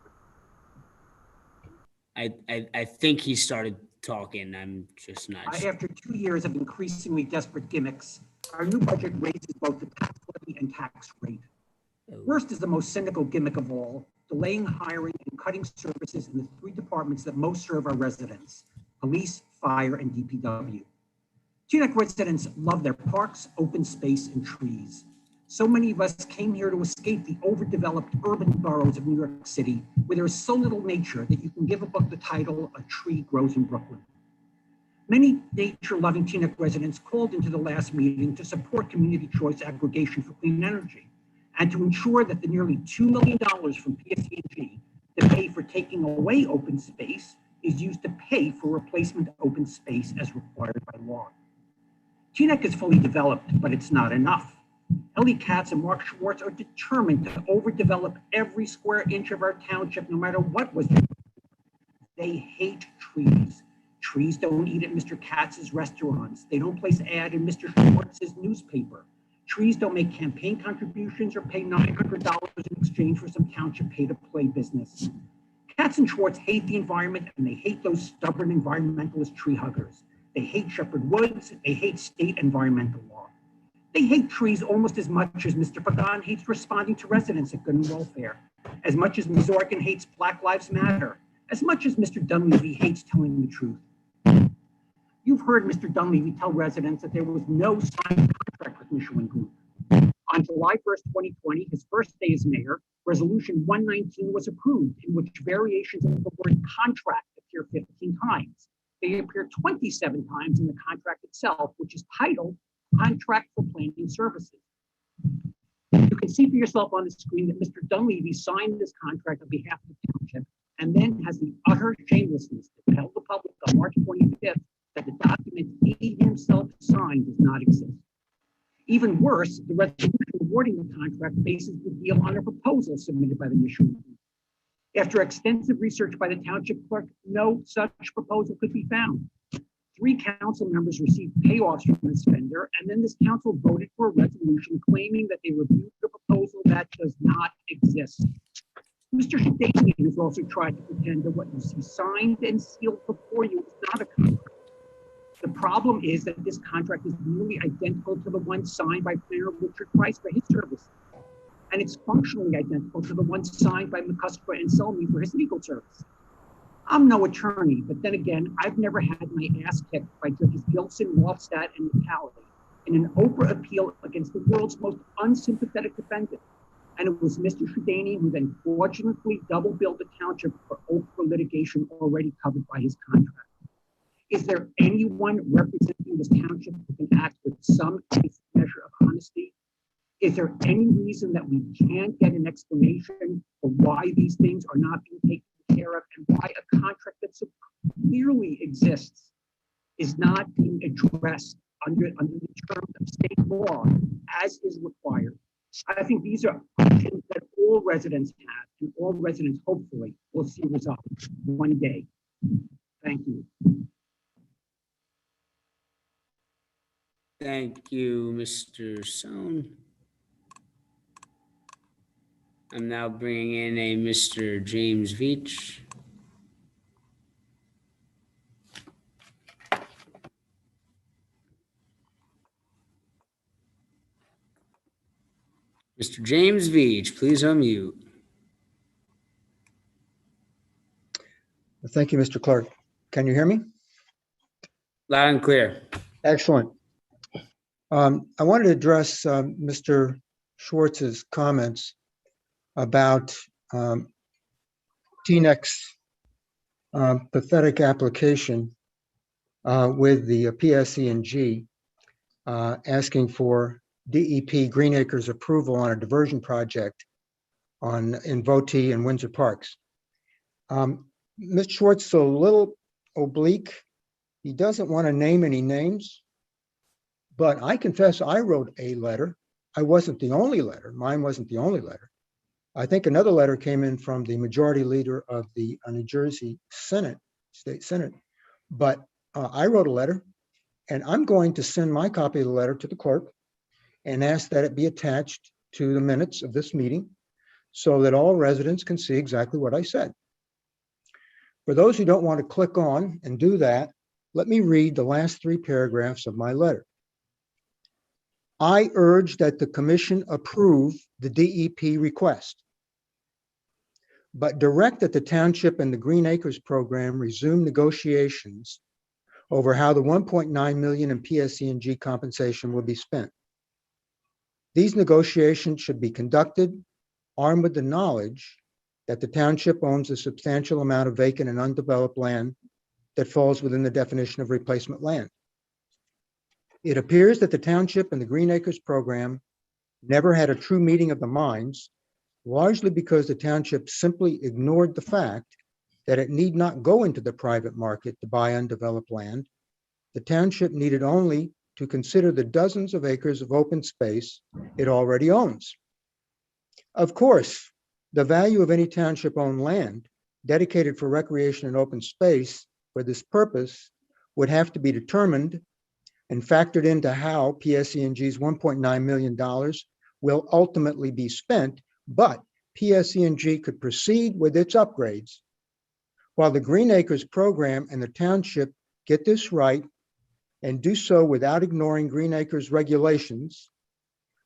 I think he started talking. I'm just not sure. After 2 years of increasingly desperate gimmicks, our new budget raises both the tax levy and tax rate. Worst is the most cynical gimmick of all, delaying hiring and cutting services in the 3 departments that most serve our residents: police, fire, and DPW. Teaneck residents love their parks, open space, and trees. So many of us came here to escape the overdeveloped urban boroughs of New York City, where there is so little nature that you can give a book the title, A Tree Grows in Brooklyn. Many nature-loving Teaneck residents called into the last meeting to support community choice aggregation for clean energy and to ensure that the nearly $2 million from PSE&G to pay for taking away open space is used to pay for replacement open space as required by law. Teaneck is fully developed, but it's not enough. Ellie Katz and Mark Schwartz are determined to overdevelop every square inch of our township, no matter what was. They hate trees. Trees don't eat at Mr. Katz's restaurants. They don't place ad in Mr. Schwartz's newspaper. Trees don't make campaign contributions or pay $900 in exchange for some township pay-to-play business. Katz and Schwartz hate the environment, and they hate those stubborn environmentalist tree huggers. They hate Shepherd Woods. They hate state environmental law. They hate trees almost as much as Mr. Pagan hates responding to residents at Good and Welfare, as much as Ms. Orkin hates Black Lives Matter, as much as Mr. Dunleavy hates telling the truth. You've heard Mr. Dunleavy tell residents that there was no signed contract with Michelin Group. On July 1st, 2020, his first day as mayor, Resolution 119 was approved, in which variations of the word contract appear 15 times. They appear 27 times in the contract itself, which is titled Contract for Planning Services. You can see for yourself on the screen that Mr. Dunleavy signed this contract on behalf of the township and then has the utter shamelessness to tell the public on March 25th that the document he himself signed does not exist. Even worse, the resolution awarding the contract bases the deal on a proposal submitted by the Michelin Group. After extensive research by the township clerk, no such proposal could be found. 3 council members received payoffs from this vendor, and then this council voted for a resolution claiming that they reviewed a proposal that does not exist. Mr. Shadanian has also tried to pretend that what you see signed and sealed before you is not a contract. The problem is that this contract is nearly identical to the one signed by Planner Richard Price for his service. And it's functionally identical to the one signed by McCusker and Selmy for his legal service. I'm no attorney, but then again, I've never had my ass kicked by Judges Gilson, Walstad, and Natali in an Oprah appeal against the world's most unsympathetic defendant. And it was Mr. Shadanian who then fraudulently double-billed the township for Oprah litigation already covered by his contract. Is there anyone representing this township who can act with some measure of honesty? Is there any reason that we can't get an explanation for why these things are not being taken care of and why a contract that so clearly exists is not being addressed under the terms of state law as is required? I think these are questions that all residents have and all residents hopefully will see resolved one day. Thank you. Thank you, Mr. Sohn. I'm now bringing in a Mr. James Veach. Mr. James Veach, please unmute. Thank you, Mr. Clerk. Can you hear me? Loud and clear. Excellent. I wanted to address Mr. Schwartz's comments about TNEC's pathetic application with the PSE&G asking for DEP Green Acres approval on a diversion project in Votey and Windsor Parks. Mr. Schwartz is a little oblique. He doesn't want to name any names, but I confess I wrote a letter. I wasn't the only letter. Mine wasn't the only letter. I think another letter came in from the majority leader of the New Jersey Senate, State Senate. But I wrote a letter, and I'm going to send my copy of the letter to the clerk and ask that it be attached to the minutes of this meeting so that all residents can see exactly what I said. For those who don't want to click on and do that, let me read the last 3 paragraphs of my letter. I urge that the commission approve the DEP request, but direct that the township and the Green Acres program resume negotiations over how the $1.9 million in PSE&G compensation will be spent. These negotiations should be conducted armed with the knowledge that the township owns a substantial amount of vacant and undeveloped land that falls within the definition of replacement land. It appears that the township and the Green Acres program never had a true meeting of the minds, largely because the township simply ignored the fact that it need not go into the private market to buy undeveloped land. The township needed only to consider the dozens of acres of open space it already owns. Of course, the value of any township-owned land dedicated for recreation and open space for this purpose would have to be determined and factored into how PSE&G's $1.9 million will ultimately be spent, but PSE&G could proceed with its upgrades while the Green Acres program and the township get this right and do so without ignoring Green Acres regulations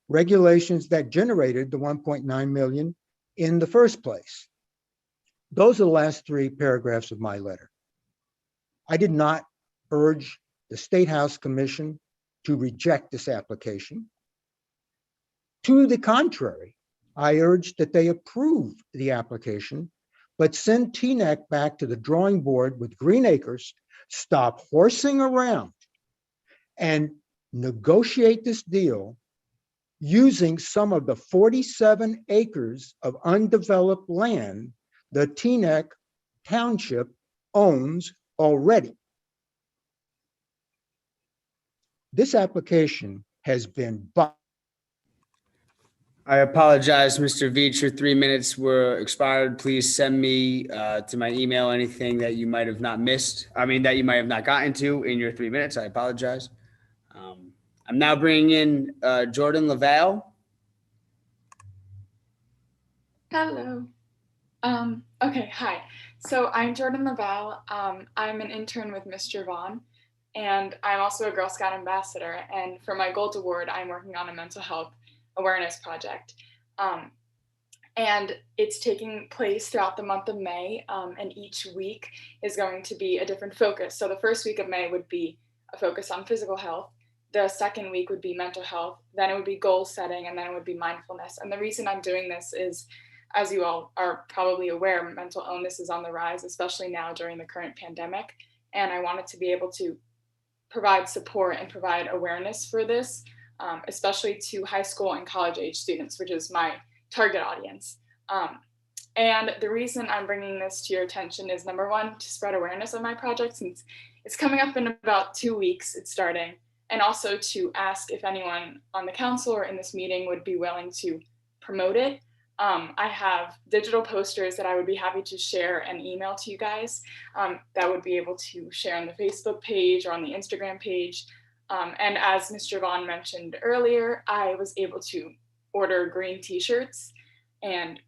that generated the 1.9 million in the first place. Those are the last 3 paragraphs of my letter. I did not urge the State House Commission to reject this application. To the contrary, I urged that they approve the application, but send TNEC back to the drawing board with Green Acres, stop horsing around, and negotiate this deal using some of the 47 acres of undeveloped land the TNEC Township owns already. This application has been I apologize, Mr. Veach, your 3 minutes were expired. Please send me to my email anything that you might have not missed. That you might have not gotten to in your 3 minutes. I apologize. I'm now bringing in Jordan Laval. Hello. Okay, hi. So I'm Jordan Laval. I'm an intern with Mr. Vaughn, and I'm also a Girl Scout ambassador. And for my Gold Award, I'm working on a mental health awareness project. And it's taking place throughout the month of May, and each week is going to be a different focus. So the first week of May would be a focus on physical health. The second week would be mental health. Then it would be goal setting, and then it would be mindfulness. And the reason I'm doing this is, as you all are probably aware, mental illness is on the rise, especially now during the current pandemic. And I wanted to be able to provide support and provide awareness for this, especially to high school and college age students, which is my target audience. And the reason I'm bringing this to your attention is, number one, to spread awareness of my project, since it's coming up in about 2 weeks, it's starting, and also to ask if anyone on the council or in this meeting would be willing to promote it. I have digital posters that I would be happy to share and email to you guys, that would be able to share on the Facebook page or on the Instagram page. And as Mr. Vaughn mentioned earlier, I was able to order green t-shirts, and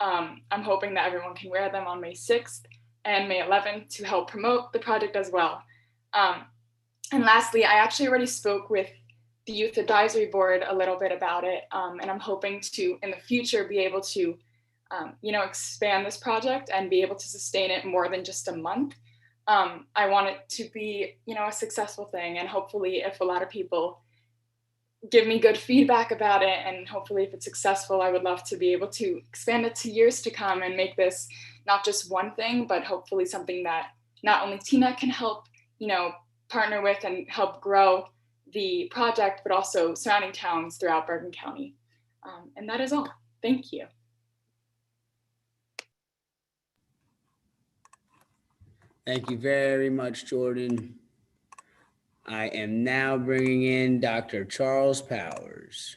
I'm hoping that everyone can wear them on May 6th and May 11th to help promote the project as well. And lastly, I actually already spoke with the Youth Advisory Board a little bit about it, and I'm hoping to, in the future, be able to, expand this project and be able to sustain it more than just a month. I want it to be, a successful thing, and hopefully if a lot of people give me good feedback about it, and hopefully if it's successful, I would love to be able to expand it to years to come and make this not just one thing, but hopefully something that not only TNEC can help, partner with and help grow the project, but also surrounding towns throughout Bergen County. And that is all. Thank you. Thank you very much, Jordan. I am now bringing in Dr. Charles Powers.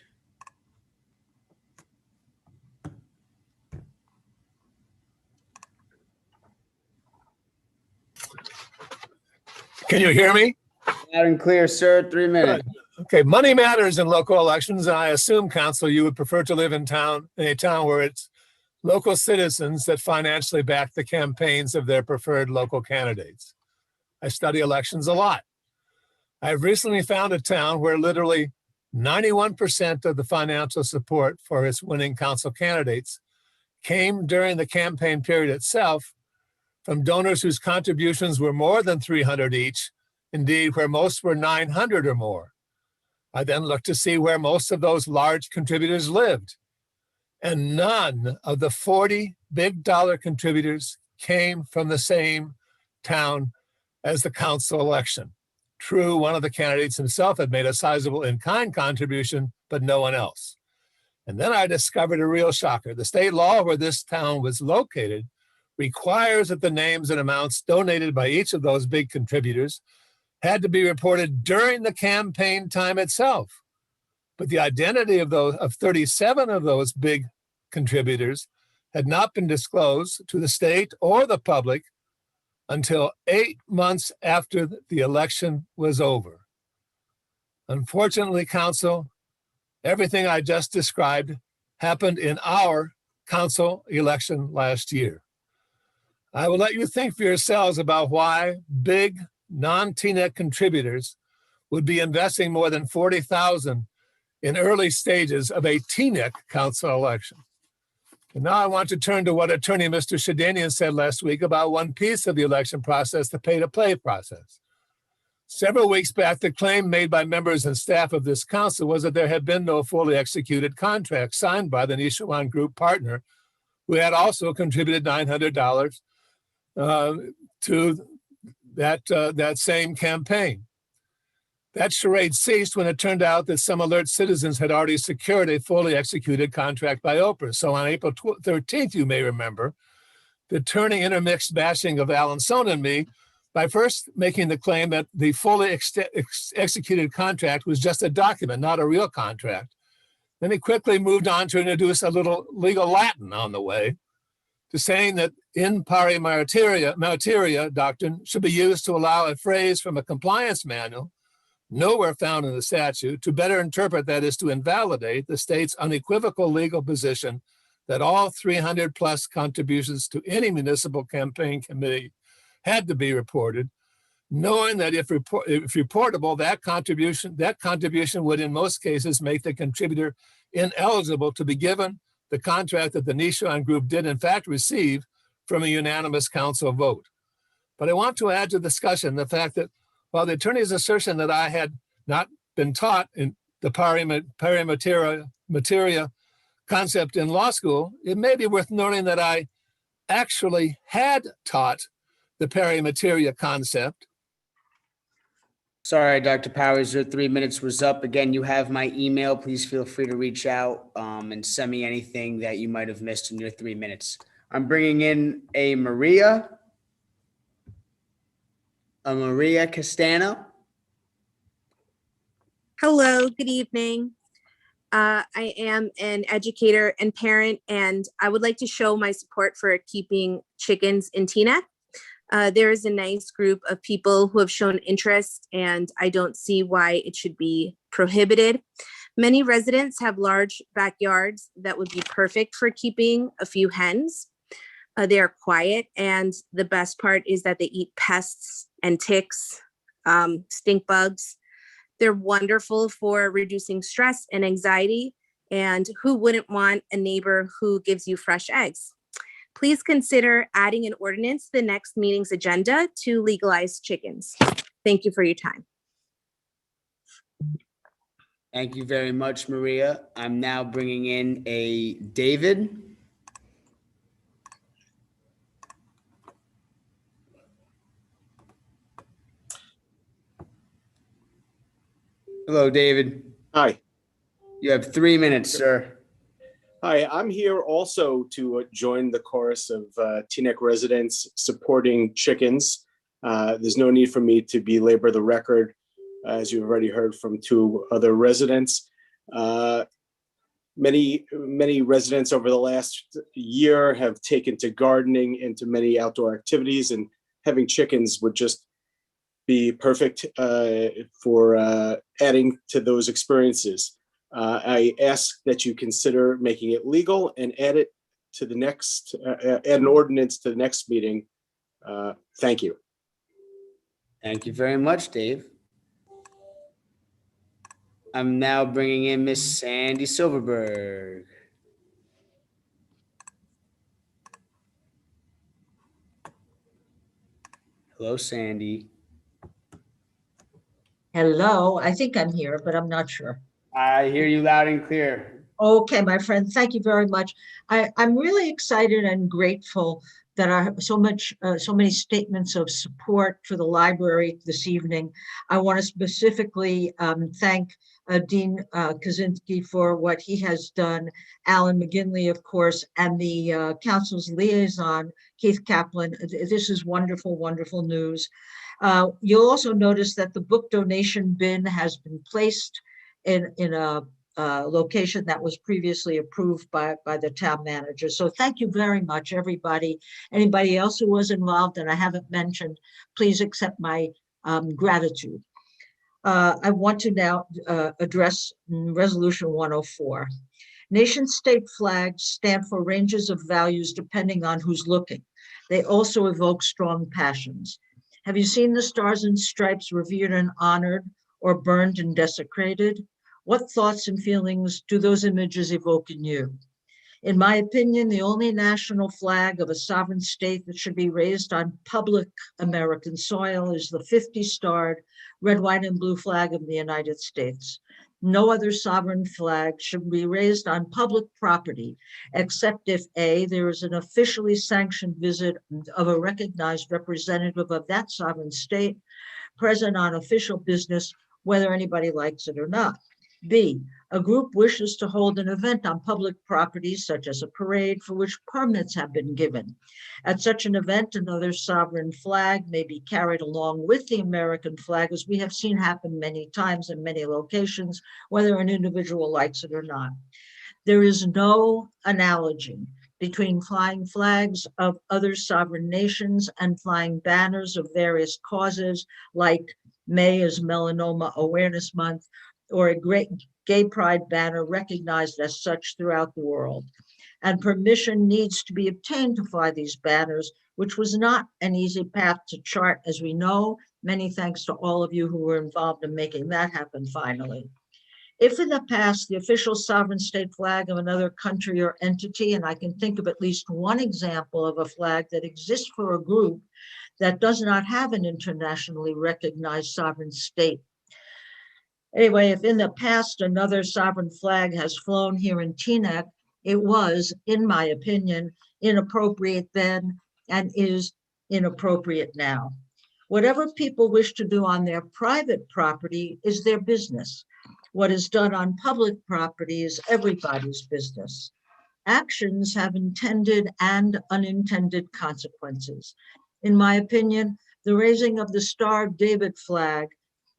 Can you hear me? Loud and clear, sir. 3 minutes. Okay, money matters in local elections, and I assume, Council, you would prefer to live in a town where it's local citizens that financially back the campaigns of their preferred local candidates. I study elections a lot. I've recently found a town where literally 91% of the financial support for its winning council candidates came during the campaign period itself from donors whose contributions were more than $300 each, indeed, where most were $900 or more. I then looked to see where most of those large contributors lived. And none of the 40 big dollar contributors came from the same town as the council election. True, one of the candidates himself had made a sizable in-kind contribution, but no one else. And then I discovered a real shocker. The state law where this town was located requires that the names and amounts donated by each of those big contributors had to be reported during the campaign time itself. But the identity of 37 of those big contributors had not been disclosed to the state or the public until 8 months after the election was over. Unfortunately, Council, everything I just described happened in our council election last year. I will let you think for yourselves about why big non-TNEC contributors would be investing more than $40,000 in early stages of a TNEC council election. And now I want to turn to what Attorney Mr. Shedanian said last week about one piece of the election process, the pay-to-play process. Several weeks back, the claim made by members and staff of this council was that there had been no fully executed contract signed by the Nishawan Group partner, who had also contributed $900 to that same campaign. That charade ceased when it turned out that some alert citizens had already secured a fully executed contract by Oprah. So on April 13th, you may remember, the turning intermixed bashing of Alan Sohn and me by first making the claim that the fully executed contract was just a document, not a real contract. Then he quickly moved on to introduce a little legal Latin on the way, to saying that in pari materia doctrine should be used to allow a phrase from a compliance manual, nowhere found in the statute, to better interpret, that is to invalidate, the state's unequivocal legal position that all 300 plus contributions to any municipal campaign committee had to be reported, knowing that if reportable, that contribution would in most cases make the contributor ineligible to be given the contract that the Nishawan Group did in fact receive from a unanimous council vote. But I want to add to the discussion the fact that while the attorney's assertion that I had not been taught in the pari materia concept in law school, it may be worth noting that I actually had taught the pari materia concept. Sorry, Dr. Powers, your 3 minutes was up. Again, you have my email. Please feel free to reach out and send me anything that you might have missed in your 3 minutes. I'm bringing in a Maria Castano. Hello, good evening. I am an educator and parent, and I would like to show my support for keeping chickens in Teaneck. There is a nice group of people who have shown interest, and I don't see why it should be prohibited. Many residents have large backyards that would be perfect for keeping a few hens. They are quiet, and the best part is that they eat pests and ticks, stink bugs. They're wonderful for reducing stress and anxiety, and who wouldn't want a neighbor who gives you fresh eggs? Please consider adding an ordinance to the next meeting's agenda to legalize chickens. Thank you for your time. Thank you very much, Maria. I'm now bringing in a David. Hello, David. Hi. You have 3 minutes, sir. Hi, I'm here also to join the chorus of Teaneck residents supporting chickens. There's no need for me to belabor the record, as you've already heard from 2 other residents. Many residents over the last year have taken to gardening and to many outdoor activities, and having chickens would just be perfect for adding to those experiences. I ask that you consider making it legal and add it to the next, add an ordinance to the next meeting. Thank you. Thank you very much, Dave. I'm now bringing in Miss Sandy Silverberg. Hello, Sandy. Hello, I think I'm here, but I'm not sure. I hear you loud and clear. Okay, my friend, thank you very much. I'm really excited and grateful that I have so many statements of support for the library this evening. I want to specifically thank Dean Kaczynski for what he has done, Alan McGinley, of course, and the council's liaison, Keith Kaplan. This is wonderful, wonderful news. You'll also notice that the book donation bin has been placed in a location that was previously approved by the town manager. So thank you very much, everybody. Anybody else who was involved and I haven't mentioned, please accept my gratitude. I want to now address Resolution 104. Nation state flags stand for ranges of values depending on who's looking. They also evoke strong passions. Have you seen the Stars and Stripes revered and honored, or burned and desecrated? What thoughts and feelings do those images evoke in you? In my opinion, the only national flag of a sovereign state that should be raised on public American soil is the 50-starred red, white, and blue flag of the United States. No other sovereign flag should be raised on public property, except if A, there is an officially sanctioned visit of a recognized representative of that sovereign state present on official business, whether anybody likes it or not. B, a group wishes to hold an event on public property, such as a parade for which permits have been given. At such an event, another sovereign flag may be carried along with the American flag, as we have seen happen many times in many locations, whether an individual likes it or not. There is no analogy between flying flags of other sovereign nations and flying banners of various causes, like May is Melanoma Awareness Month, or a great gay pride banner recognized as such throughout the world. And permission needs to be obtained to fly these banners, which was not an easy path to chart, as we know. Many thanks to all of you who were involved in making that happen finally. If in the past, the official sovereign state flag of another country or entity, and I can think of at least one example of a flag that exists for a group that does not have an internationally recognized sovereign state. Anyway, if in the past another sovereign flag has flown here in Teaneck, it was, in my opinion, inappropriate then and is inappropriate now. Whatever people wish to do on their private property is their business. What is done on public property is everybody's business. Actions have intended and unintended consequences. In my opinion, the raising of the Star of David flag,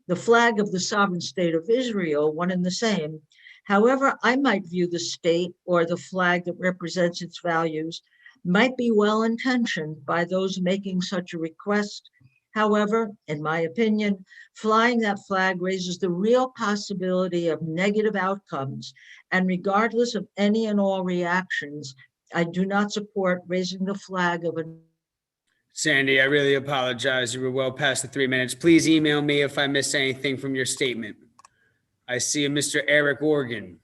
the flag of the sovereign state of Israel, one and the same. However, I might view the state or the flag that represents its values might be well-intentioned by those making such a request. However, in my opinion, flying that flag raises the real possibility of negative outcomes, and regardless of any and all reactions, I do not support raising the flag of a Sandy, I really apologize. You were well past the 3 minutes. Please email me if I missed anything from your statement. I see a Mr. Eric Organ.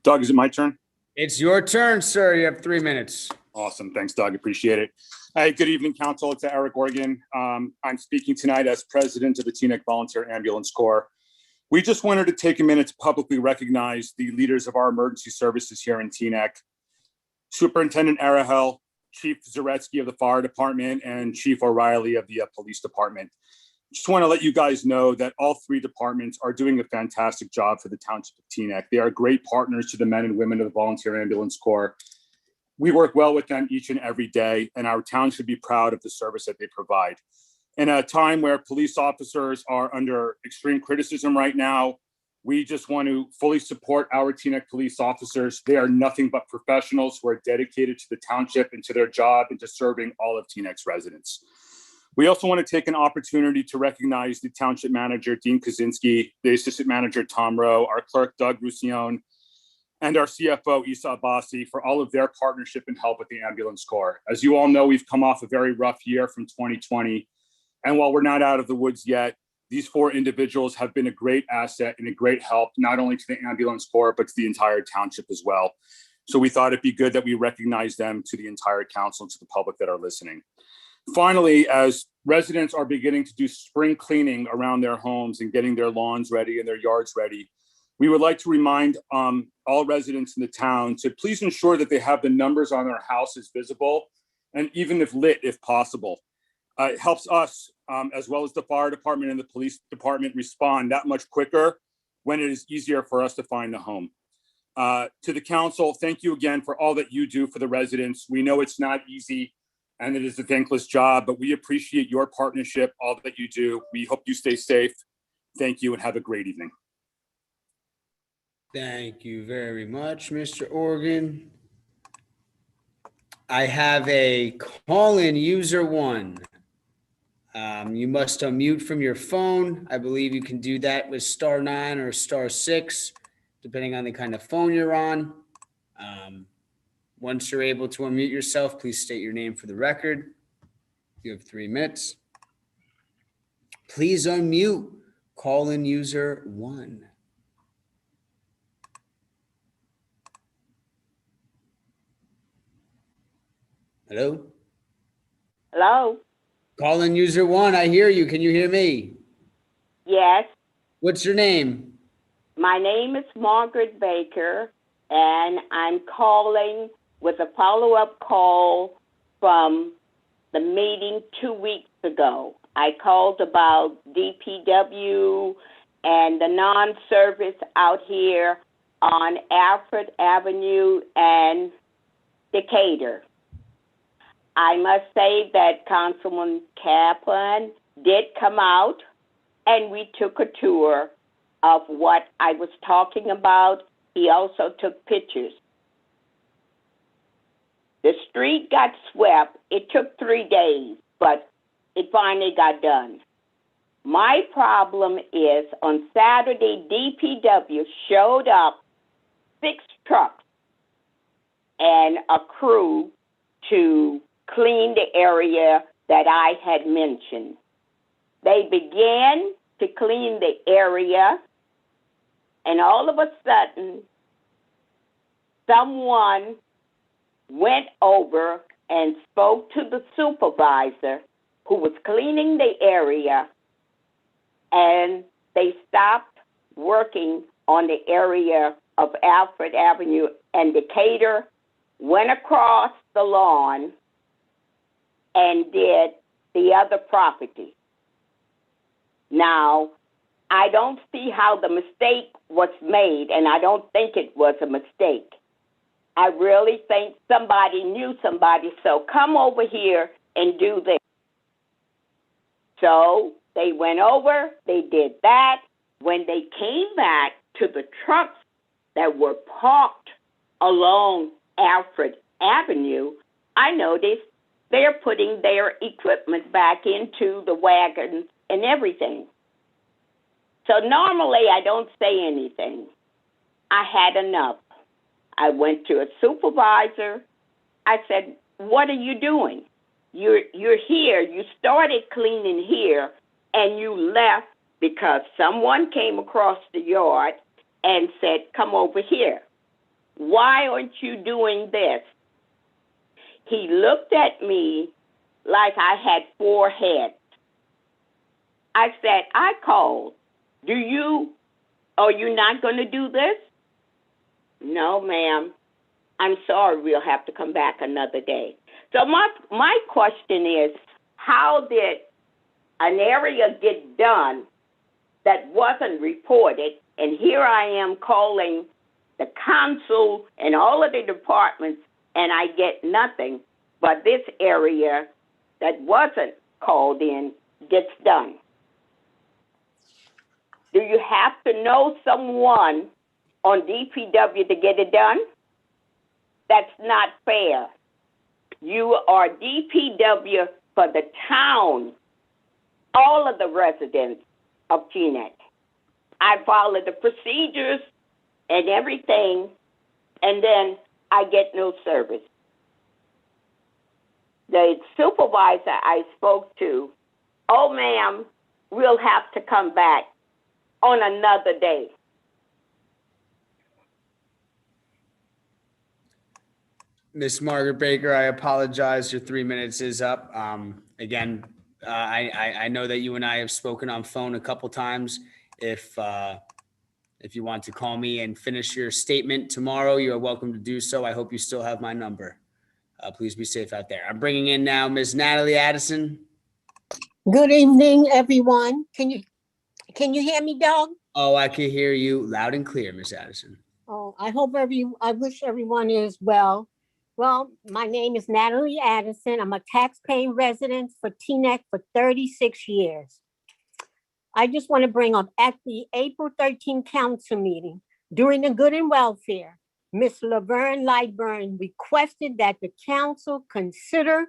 Doug, is it my turn? It's your turn, sir. You have 3 minutes. Awesome. Thanks, Doug. Appreciate it. Hey, good evening, Council. It's Eric Organ. I'm speaking tonight as president of the Teaneck Volunteer Ambulance Corps. We just wanted to take a minute to publicly recognize the leaders of our emergency services here in Teaneck. Superintendent Arahel, Chief Zaretsky of the Fire Department, and Chief O'Reilly of the Police Department. Just want to let you guys know that all three departments are doing a fantastic job for the Township of Teaneck. They are great partners to the men and women of the Volunteer Ambulance Corps. We work well with them each and every day, and our town should be proud of the service that they provide. In a time where police officers are under extreme criticism right now, we just want to fully support our Teaneck police officers. They are nothing but professionals who are dedicated to the township and to their job and to serving all of Teaneck's residents. We also want to take an opportunity to recognize the township manager, Dean Kaczynski, the assistant manager, Tom Rowe, our clerk, Doug Roussillon, and our CFO, Isa Abbasi, for all of their partnership and help with the Ambulance Corps. As you all know, we've come off a very rough year from 2020. And while we're not out of the woods yet, these four individuals have been a great asset and a great help, not only to the Ambulance Corps, but to the entire township as well. So we thought it'd be good that we recognize them to the entire council and to the public that are listening. Finally, as residents are beginning to do spring cleaning around their homes and getting their lawns ready and their yards ready, we would like to remind all residents in the town to please ensure that they have the numbers on their houses visible, and even if lit, if possible. It helps us, as well as the fire department and the police department, respond that much quicker when it is easier for us to find the home. To the council, thank you again for all that you do for the residents. We know it's not easy and it is a thankless job, but we appreciate your partnership, all that you do. We hope you stay safe. Thank you and have a great evening. Thank you very much, Mr. Organ. I have a call-in user 1. You must unmute from your phone. I believe you can do that with *9 or *6, depending on the kind of phone you're on. Once you're able to unmute yourself, please state your name for the record. You have 3 minutes. Please unmute call-in user 1. Hello? Hello? Call-in user 1, I hear you. Can you hear me? Yes, What's your name? my name is Margaret Baker, and I'm calling with a follow-up call from the meeting 2 weeks ago. I called about DPW and the non-service out here on Alfred Avenue and Decatur. I must say that Councilman Kaplan did come out and we took a tour of what I was talking about. He also took pictures. The street got swept. It took 3 days, but it finally got done. My problem is on Saturday, DPW showed up 6 trucks and a crew to clean the area that I had mentioned. They began to clean the area, and all of a sudden, someone went over and spoke to the supervisor who was cleaning the area, and they stopped working on the area of Alfred Avenue and Decatur, went across the lawn, and did the other property. Now, I don't see how the mistake was made, and I don't think it was a mistake. I really think somebody knew somebody, so come over here and do this. So they went over, they did that. When they came back to the trucks that were parked along Alfred Avenue, I noticed they're putting their equipment back into the wagons and everything. So normally I don't say anything. I had enough. I went to a supervisor. I said, what are you doing? You're here. You started cleaning here and you left because someone came across the yard and said, come over here. Why aren't you doing this? He looked at me like I had 4 heads. I said, I called. Are you not going to do this? No, ma'am. I'm sorry, we'll have to come back another day. So my question is, how did an area get done that wasn't reported? And here I am calling the council and all of the departments, and I get nothing, but this area that wasn't called in gets done. Do you have to know someone on DPW to get it done? That's not fair. You are DPW for the town, all of the residents of Teaneck. I follow the procedures and everything, and then I get no service. The supervisor I spoke to, oh, ma'am, we'll have to come back on another day. Miss Margaret Baker, I apologize. Your 3 minutes is up. Again, I know that you and I have spoken on phone a couple times. If you want to call me and finish your statement tomorrow, you are welcome to do so. I hope you still have my number. Please be safe out there. I'm bringing in now Ms. Natalie Addison. Good evening, everyone. Can you hear me, Doug? Oh, I can hear you loud and clear, Ms. Addison. Oh, I wish everyone is well. Well, my name is Natalie Addison. I'm a taxpaying resident for Teaneck for 36 years. I just want to bring up at the April 13 council meeting during the Good and Welfare, Ms. Laverne Lightburn requested that the council consider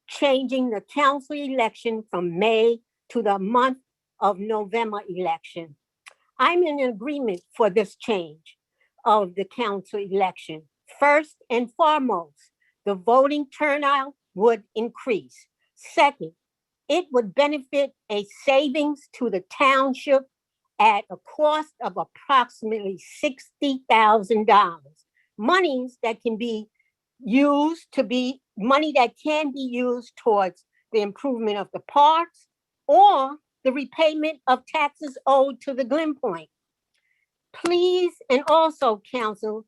changing the council election from May to the month of November election. I'm in agreement for this change of the council election. First and foremost, the voting turnout would increase. Second, it would benefit a savings to the township at a cost of approximately $60,000. Monies that can be used money that can be used towards the improvement of the parks or the repayment of taxes owed to the Glen Point. Please, and also council,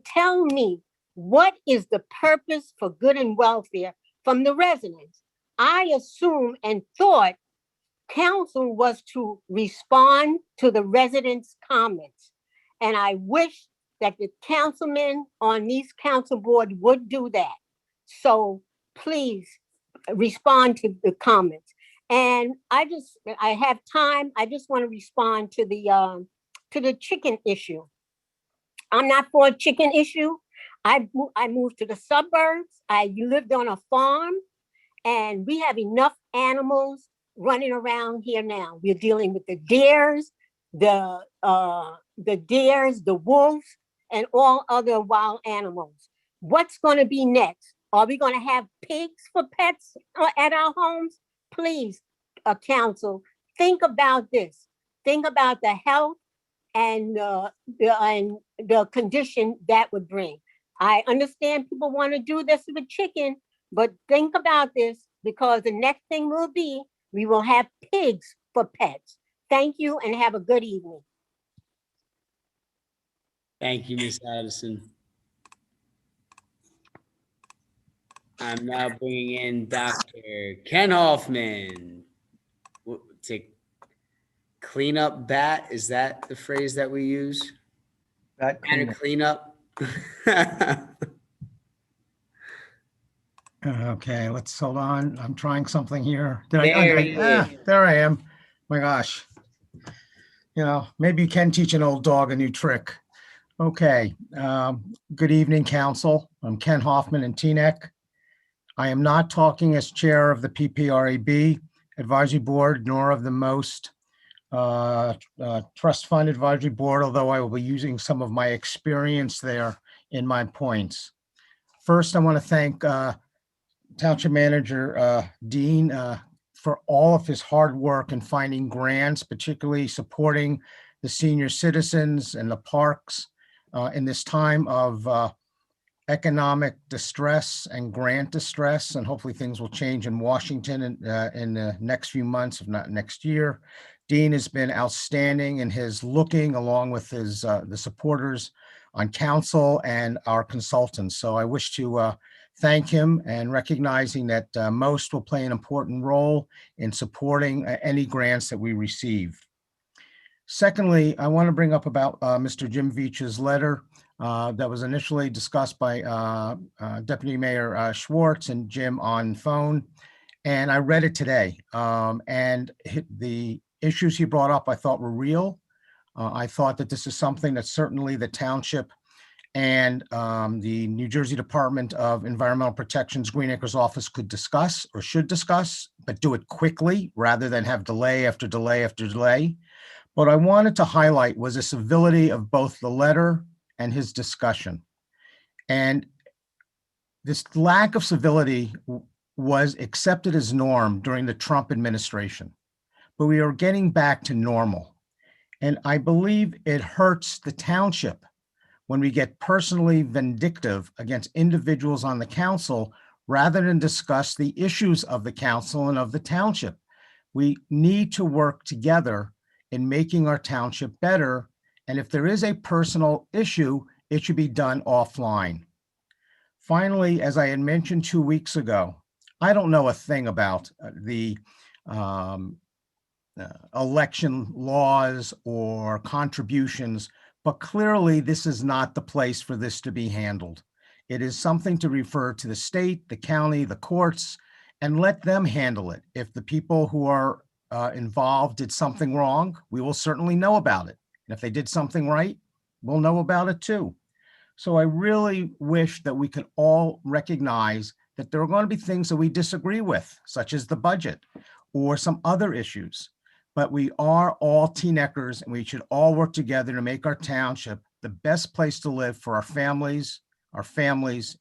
tell me what is the purpose for good and welfare from the residents? I assume and thought council was to respond to the residents' comments. And I wish that the councilmen on these council board would do that. So please respond to the comments. And I have time. I just want to respond to the chicken issue. I'm not for a chicken issue. I moved to the suburbs. I lived on a farm, and we have enough animals running around here now. We're dealing with the deers, the wolves, and all other wild animals. What's going to be next? Are we going to have pigs for pets at our homes? Please, council, think about this. Think about the health and the condition that would bring. I understand people want to do this with chicken, but think about this, because the next thing will be, we will have pigs for pets. Thank you and have a good evening. Thank you, Ms. Addison. I'm now bringing in Dr. Ken Hoffman to clean up bat. Is that the phrase that we use? Bat cleanup. Okay, let's hold on. I'm trying something here. There he is. There I am. My gosh. Maybe you can teach an old dog a new trick. Okay. Good evening, council. I'm Ken Hoffman in Teaneck. I am not talking as chair of the PPRAB Advisory Board, nor of the Most Trust Fund Advisory Board, although I will be using some of my experience there in my points. First, I want to thank Township Manager Dean for all of his hard work in finding grants, particularly supporting the senior citizens and the parks in this time of economic distress and grant distress, and hopefully things will change in Washington in the next few months, if not next year. Dean has been outstanding in his looking, along with his the supporters on council and our consultants. So I wish to thank him, and recognizing that most will play an important role in supporting any grants that we receive. Secondly, I want to bring up about Mr. Jim Veach's letter that was initially discussed by Deputy Mayor Schwartz and Jim on phone. And I read it today. And the issues he brought up, I thought were real. I thought that this is something that certainly the township and the New Jersey Department of Environmental Protection's Green Acres Office could discuss, or should discuss, but do it quickly rather than have delay after delay after delay. What I wanted to highlight was the civility of both the letter and his discussion. And this lack of civility was accepted as norm during the Trump administration, but we are getting back to normal. And I believe it hurts the township when we get personally vindictive against individuals on the council rather than discuss the issues of the council and of the township. We need to work together in making our township better. And if there is a personal issue, it should be done offline. Finally, as I had mentioned 2 weeks ago, I don't know a thing about the election laws or contributions, but clearly this is not the place for this to be handled. It is something to refer to the state, the county, the courts, and let them handle it. If the people who are involved did something wrong, we will certainly know about it. And if they did something right, we'll know about it too. So I really wish that we could all recognize that there are going to be things that we disagree with, such as the budget or some other issues. But we are all Teaneckers, and we should all work together to make our township the best place to live for our families,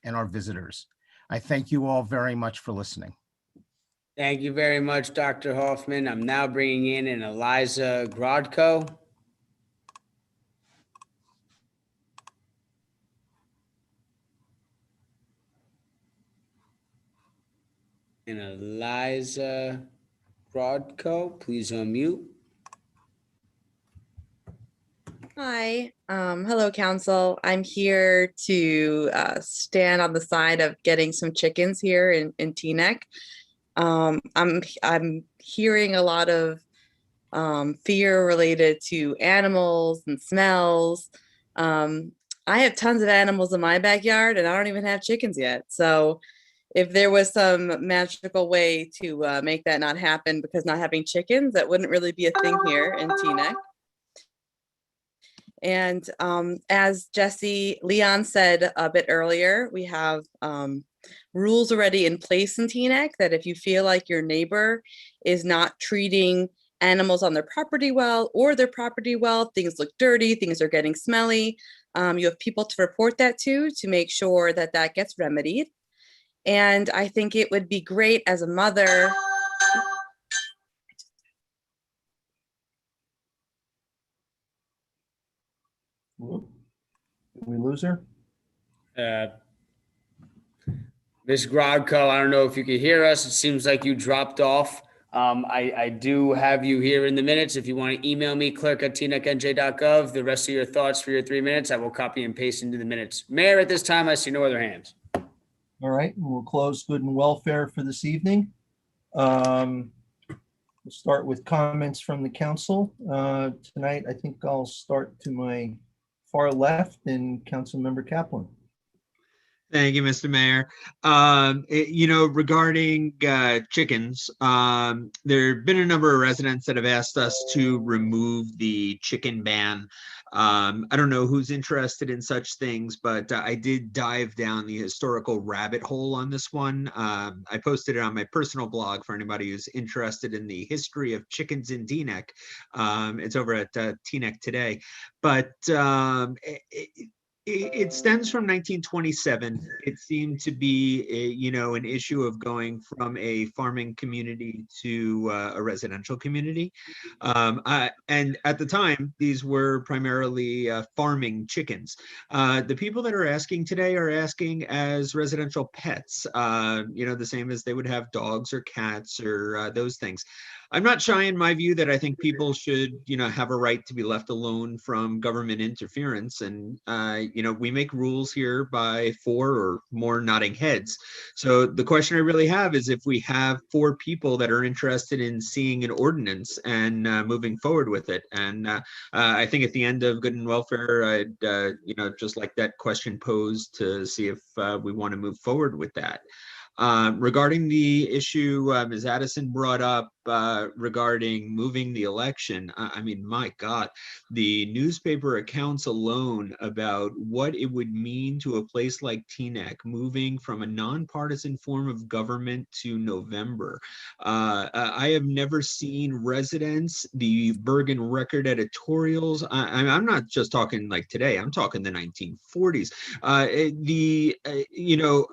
and our visitors. I thank you all very much for listening. Thank you very much, Dr. Hoffman. I'm now bringing in an Eliza Grodko. And Eliza Grodko, please unmute. Hi, hello, council. I'm here to stand on the side of getting some chickens here in Teaneck. I'm hearing a lot of fear related to animals and smells. I have tons of animals in my backyard, and I don't even have chickens yet. So if there was some magical way to make that not happen because not having chickens, that wouldn't really be a thing here in Teaneck. And as Jesse Leon said a bit earlier, we have rules already in place in Teaneck that if you feel like your neighbor is not treating animals on their property well, things look dirty, things are getting smelly, you have people to report that to make sure that that gets remedied. And I think it would be great as a mother. Did we lose her? Ms. Grodko, I don't know if you can hear us. It seems like you dropped off. I do have you here in the minutes. If you want to email me, clerk@teanecknj.gov, the rest of your thoughts for your 3 minutes, I will copy and paste into the minutes. Mayor, at this time, I see no other hands. All right, and we'll close good and welfare for this evening. We'll start with comments from the council. Tonight, I think I'll start to my far left and Councilmember Kaplan. Thank you, Mr. Mayor. Regarding chickens, there have been a number of residents that have asked us to remove the chicken ban. I don't know who's interested in such things, but I did dive down the historical rabbit hole on this one. I posted it on my personal blog for anybody who's interested in the history of chickens in Teaneck. It's over at Teaneck Today. But it stems from 1927. It seemed to be, an issue of going from a farming community to a residential community. And at the time, these were primarily farming chickens. The people that are asking today are asking as residential pets, the same as they would have dogs or cats or those things. I'm not shy in my view that I think people should, have a right to be left alone from government interference. And, we make rules here by 4 or more nodding heads. So the question I really have is if we have 4 people that are interested in seeing an ordinance and moving forward with it. And I think at the end of Good and Welfare, I'd, just like that question posed to see if we want to move forward with that. Regarding the issue Ms. Addison brought up regarding moving the election, my God, the newspaper accounts alone about what it would mean to a place like Teaneck moving from a nonpartisan form of government to November. I have never seen residents, the Bergen Record editorials. I'm not just talking like today, I'm talking the 1940s. The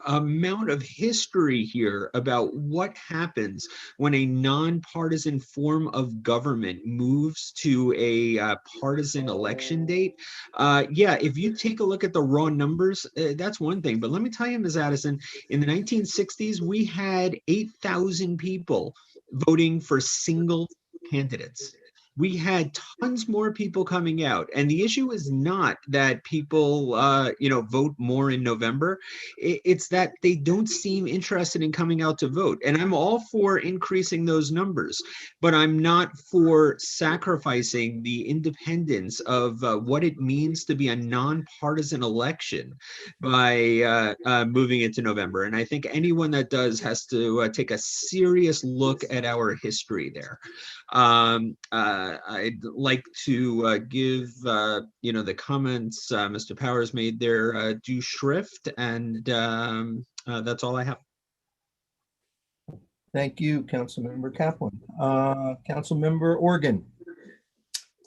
amount of history history here about what happens when a nonpartisan form of government moves to a partisan election date. Yeah, if you take a look at the raw numbers, that's one thing. But let me tell you, Ms. Addison, in the 1960s, we had 8,000 people voting for single candidates. We had tons more people coming out, and the issue is not that people, vote more in November. It's that they don't seem interested in coming out to vote. And I'm all for increasing those numbers, but I'm not for sacrificing the independence of what it means to be a nonpartisan election by moving it to November. And I think anyone that does has to take a serious look at our history there. I'd like to give the comments Mr. Powers made there due shrift, and that's all I have. Thank you, Councilmember Kaplan. Councilmember Organ.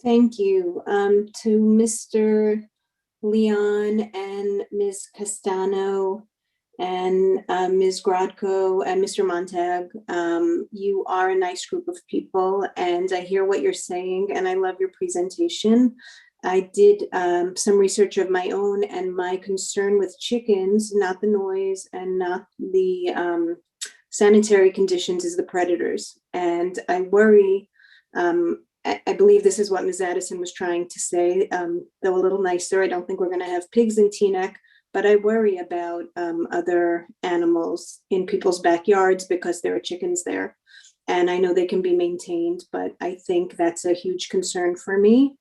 Thank you. To Mr. Leon and Ms. Castano and Ms. Grodko and Mr. Montag, you are a nice group of people, and I hear what you're saying, and I love your presentation. I did some research of my own, and my concern with chickens, not the noise and not the sanitary conditions, is the predators. And I worry, I believe this is what Ms. Addison was trying to say, though a little nicer. I don't think we're going to have pigs in Teaneck, but I worry about other animals in people's backyards because there are chickens there. And I know they can be maintained, but I think that's a huge concern for me.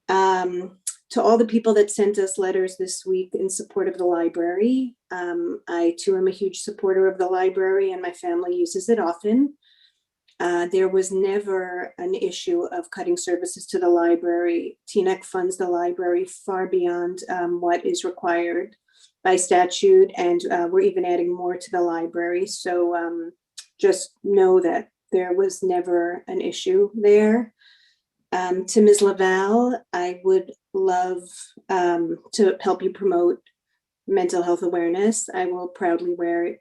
To all the people that sent us letters this week in support of the library, I too am a huge supporter of the library, and my family uses it often. There was never an issue of cutting services to the library. Teaneck funds the library far beyond what is required by statute, and we're even adding more to the library. So just know that there was never an issue there. To Ms. Laval, I would love to help you promote mental health awareness. I will proudly wear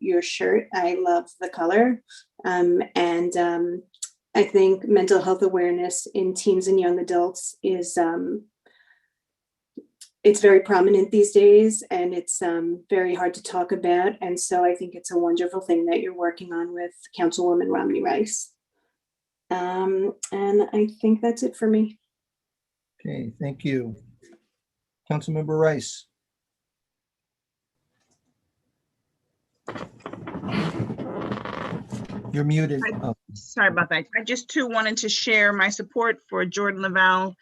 your shirt. I love the color. I think mental health awareness in teens and young adults is, it's very prominent these days, and it's very hard to talk about. And so I think it's a wonderful thing that you're working on with Councilwoman Romney Rice. And I think that's it for me. Okay, thank you. Councilmember Rice. You're muted. Oh. Sorry about that. I just too wanted to share my support for Jordan Laval.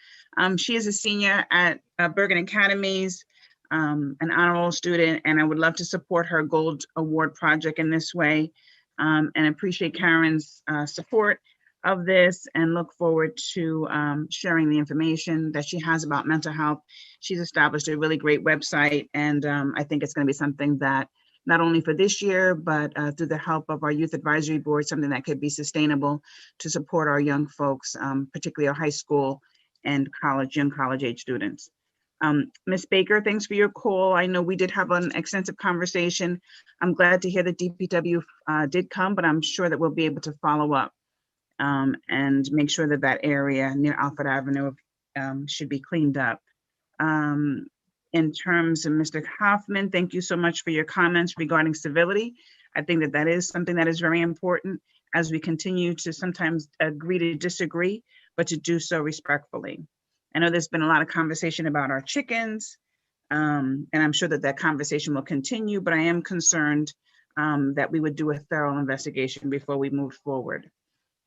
She is a senior at Bergen Academies, an honor roll student, and I would love to support her Gold Award project in this way, and appreciate Karen's support of this, and look forward to sharing the information that she has about mental health. She's established a really great website, and I think it's going to be something that not only for this year, but through the help of our youth advisory board, something that could be sustainable to support our young folks, particularly our high school and young college age students. Ms. Baker, thanks for your call. I know we did have an extensive conversation. I'm glad to hear that DPW did come, but I'm sure that we'll be able to follow up and make sure that that area near Alfred Avenue should be cleaned up. In terms of Mr. Hoffman, thank you so much for your comments regarding civility. I think that that is something that is very important as we continue to sometimes agree to disagree, but to do so respectfully. I know there's been a lot of conversation about our chickens, and I'm sure that that conversation will continue, but I am concerned that we would do a thorough investigation before we move forward.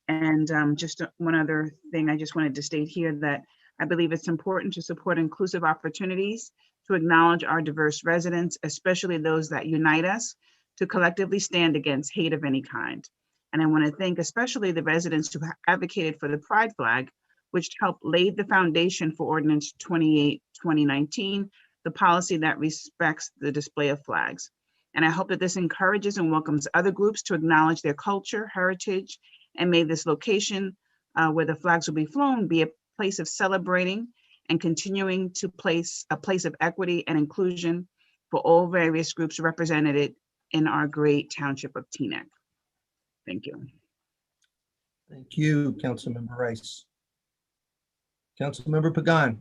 And just one other thing I just wanted to state here, that I believe it's important to support inclusive opportunities, to acknowledge our diverse residents, especially those that unite us, to collectively stand against hate of any kind. And I want to thank especially the residents who advocated for the Pride flag, which helped lay the foundation for Ordinance 28, 2019, the policy that respects the display of flags. And I hope that this encourages and welcomes other groups to acknowledge their culture, heritage, and may this location where the flags will be flown be a place of celebrating and continuing to place a place of equity and inclusion for all various groups represented in our great township of Teaneck. Thank you. Thank you, Councilmember Rice. Councilmember Pagan.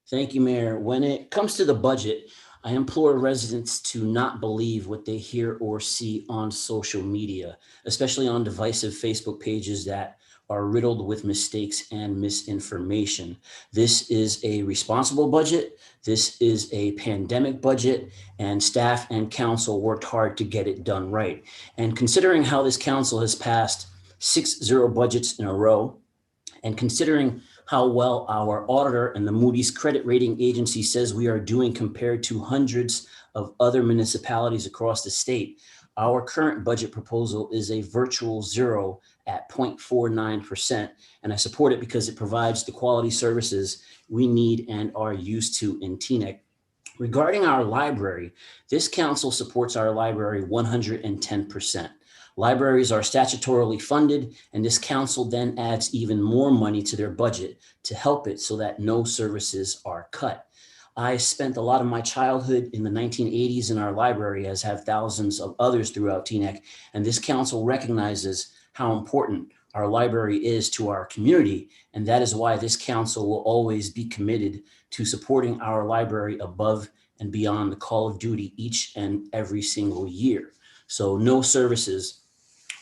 Thank you, Mayor. When it comes to the budget, I implore residents to not believe what they hear or see on social media, especially on divisive Facebook pages that are riddled with mistakes and misinformation. This is a responsible budget. This is a pandemic budget, and staff and council worked hard to get it done right. And considering how this council has passed 6 zero budgets in a row, and considering how well our auditor and the Moody's credit rating agency says we are doing compared to hundreds of other municipalities across the state, our current budget proposal is a virtual zero at 0.49%. And I support it because it provides the quality services we need and are used to in Teaneck. Regarding our library, this council supports our library 110%. Libraries are statutorily funded, and this council then adds even more money to their budget to help it so that no services are cut. I spent a lot of my childhood in the 1980s in our library, as have thousands of others throughout Teaneck, and this council recognizes how important our library is to our community, and that is why this council will always be committed to supporting our library above and beyond the call of duty each and every single year. So no services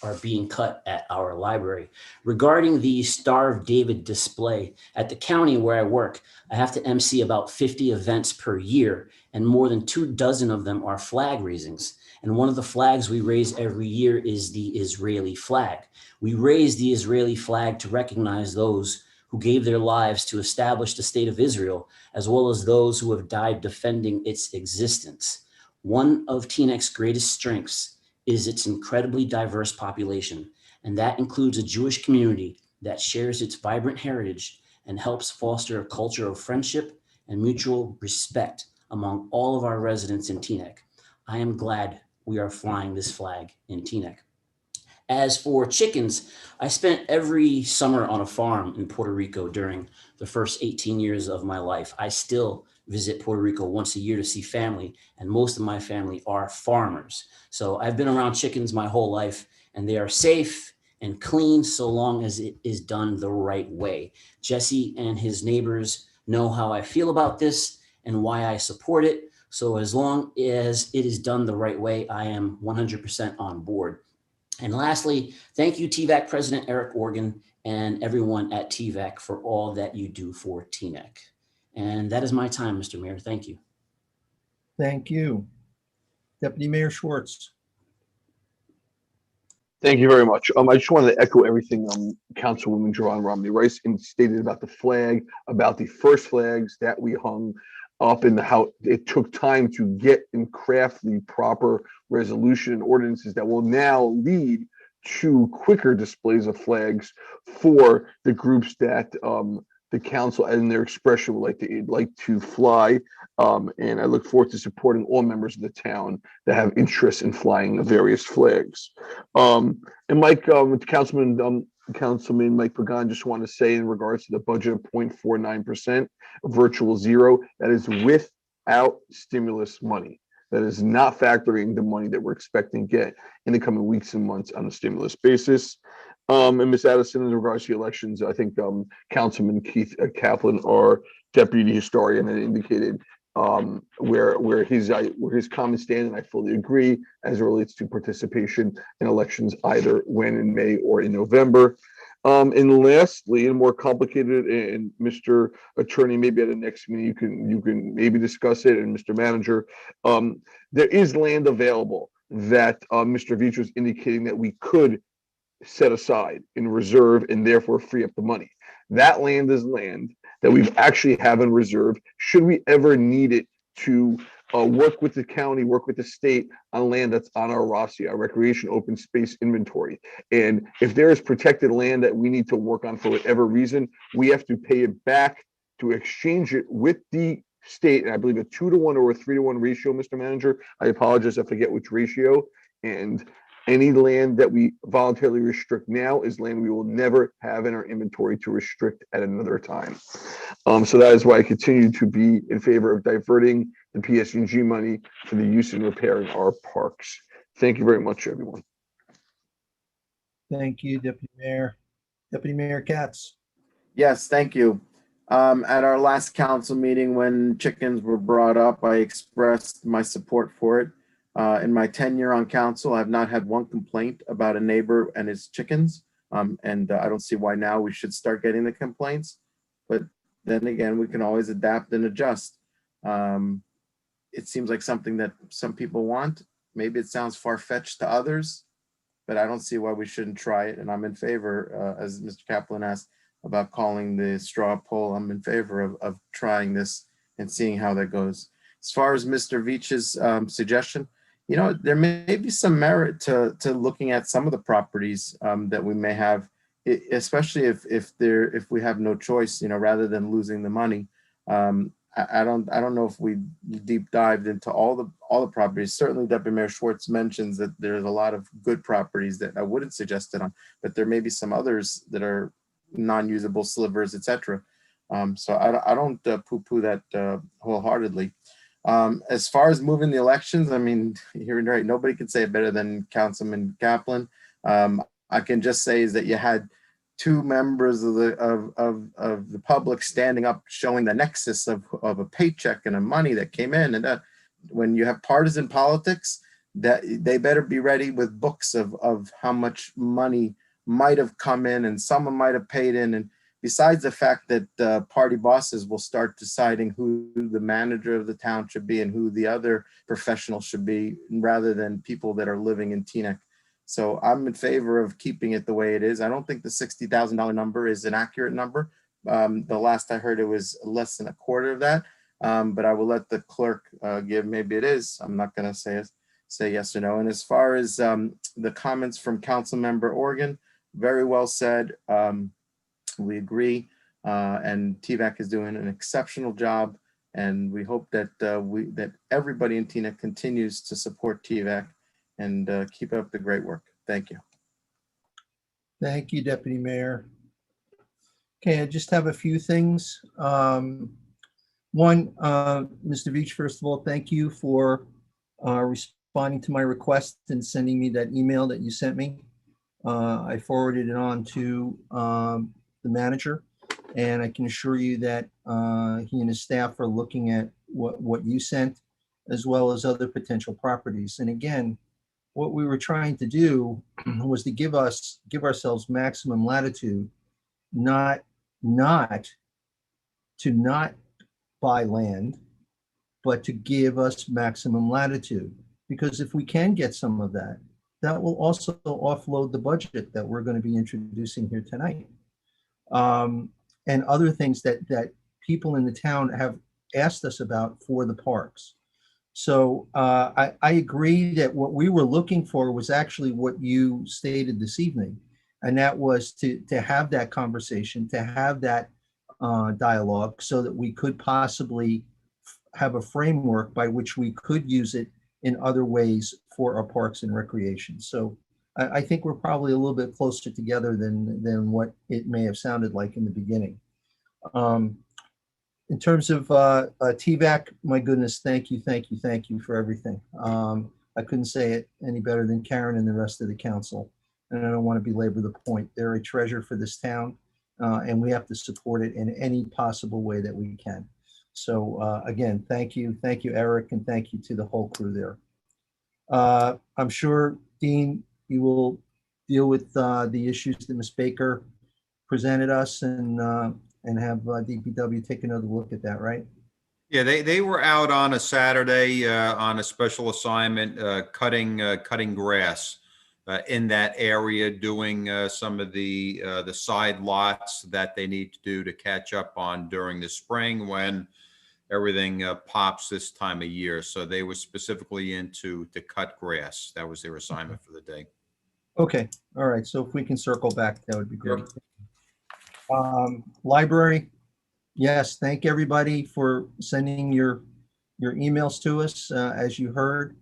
are being cut at our library. Regarding the Star of David display, at the county where I work, I have to MC about 50 events per year, and more than 24 of them are flag raisings. And one of the flags we raise every year is the Israeli flag. We raise the Israeli flag to recognize those who gave their lives to establish the state of Israel, as well as those who have died defending its existence. One of Teaneck's greatest strengths is its incredibly diverse population, and that includes a Jewish community that shares its vibrant heritage and helps foster a culture of friendship and mutual respect among all of our residents in Teaneck. I am glad we are flying this flag in Teaneck. As for chickens, I spent every summer on a farm in Puerto Rico during the first 18 years of my life. I still visit Puerto Rico once a year to see family, and most of my family are farmers. So I've been around chickens my whole life, and they are safe and clean so long as it is done the right way. Jesse and his neighbors know how I feel about this and why I support it. So as long as it is done the right way, I am 100% on board. And lastly, thank you, TVAC President Eric Organ and everyone at TVAC for all that you do for Teaneck. And that is my time, Mr. Mayor. Thank you. Thank you. Deputy Mayor Schwartz. Thank you very much. I just wanted to echo everything Councilwoman Joanne Romney Rice stated about the flag, about the first flags that we hung up, and how it took time to get and craft the proper resolution and ordinances that will now lead to quicker displays of flags for the groups that the council and their expression would like to fly. And I look forward to supporting all members of the town that have interest in flying the various flags. And Mike, Councilman Mike Pagan, just want to say in regards to the budget of 0.49%, virtual zero, that is without stimulus money. That is not factoring the money that we're expecting to get in the coming weeks and months on a stimulus basis. And Ms. Addison, in regards to the elections, I think Councilman Keith Kaplan, our deputy historian, had indicated where his comments stand, and I fully agree as it relates to participation in elections, either when in May or in November. And lastly, and more complicated, and Mr. Attorney, maybe at the next meeting you can maybe discuss it, and Mr. Manager, there is land available that Mr. Veach was indicating that we could set aside in reserve and therefore free up the money. That land is land that we actually have in reserve should we ever need it to work with the county, work with the state on land that's on our ROSI, our recreation open space inventory. And if there is protected land that we need to work on for whatever reason, we have to pay it back to exchange it with the state. And I believe a 2-to-1 or a 3-to-1 ratio, Mr. Manager. I apologize, I forget which ratio. And any land that we voluntarily restrict now is land we will never have in our inventory to restrict at another time. So that is why I continue to be in favor of diverting the PSEG money for the use in repairing our parks. Thank you very much, everyone. Thank you, Deputy Mayor. Deputy Mayor Katz. Yes, thank you. At our last council meeting, when chickens were brought up, I expressed my support for it. In my tenure on council, I've not had one complaint about a neighbor and his chickens. And I don't see why now we should start getting the complaints. But then again, we can always adapt and adjust. It seems like something that some people want. Maybe it sounds far-fetched to others, but I don't see why we shouldn't try it. And I'm in favor, as Mr. Kaplan asked about calling the straw poll, I'm in favor of trying this and seeing how that goes. As far as Mr. Veach's suggestion, you know, there may be some merit to looking at some of the properties that we may have, especially if we have no choice, you know, rather than losing the money. I don't know if we deep dived into all the properties. Certainly, Deputy Mayor Schwartz mentions that there's a lot of good properties that I wouldn't suggest it on, but there may be some others that are non-usable slivers, etc. So I don't poo-poo that wholeheartedly. As far as moving the elections, I mean, you're right. Nobody can say it better than Councilman Kaplan. I can just say is that you had two members of the public standing up, showing the nexus of a paycheck and a money that came in, and that when you have partisan politics, that they better be ready with books of how much money might have come in and someone might have paid in. And besides the fact that party bosses will start deciding who the manager of the town should be and who the other professional should be, rather than people that are living in Teaneck. So I'm in favor of keeping it the way it is. I don't think the $60,000 number is an accurate number. The last I heard, it was less than a quarter of that. But I will let the clerk give, maybe it is. I'm not going to say yes or no. And as far as the comments from Councilmember Organ, very well said. We agree. And TVAC is doing an exceptional job. And we hope that that everybody in Teaneck continues to support TVAC and keep up the great work. Thank you. Thank you, Deputy Mayor. Okay, I just have a few things. One, Mr. Veach, first of all, thank you for responding to my request and sending me that email that you sent me. I forwarded it on to the manager, and I can assure you that he and his staff are looking at what you sent, as well as other potential properties. And again, what we were trying to do was to give ourselves maximum latitude, not buy land, but to give us maximum latitude. Because if we can get some of that, that will also offload the budget that we're going to be introducing here tonight. And other things that people in the town have asked us about for the parks. So I agree that what we were looking for was actually what you stated this evening, and that was to have that conversation, to have that dialogue, so that we could possibly have a framework by which we could use it in other ways for our parks and recreation. So I think we're probably a little bit closer together than what it may have sounded like in the beginning. In terms of TVAC, my goodness, thank you for everything. I couldn't say it any better than Karen and the rest of the council. And I don't want to belabor the point. They're a treasure for this town, and we have to support it in any possible way that we can. So again, thank you, Eric, and thank you to the whole crew there. I'm sure, Dean, you will deal with the issues that Ms. Baker presented us and have DPW take another look at that, right? Yeah, they were out on a Saturday on a special assignment, cutting grass in that area, doing some of the side lots that they need to do to catch up on during the spring when everything pops this time of year. So they were specifically to cut grass. That was their assignment for the day. Okay, all right. So if we can circle back, that would be great. Library, yes, thank everybody for sending your emails to us. As you heard,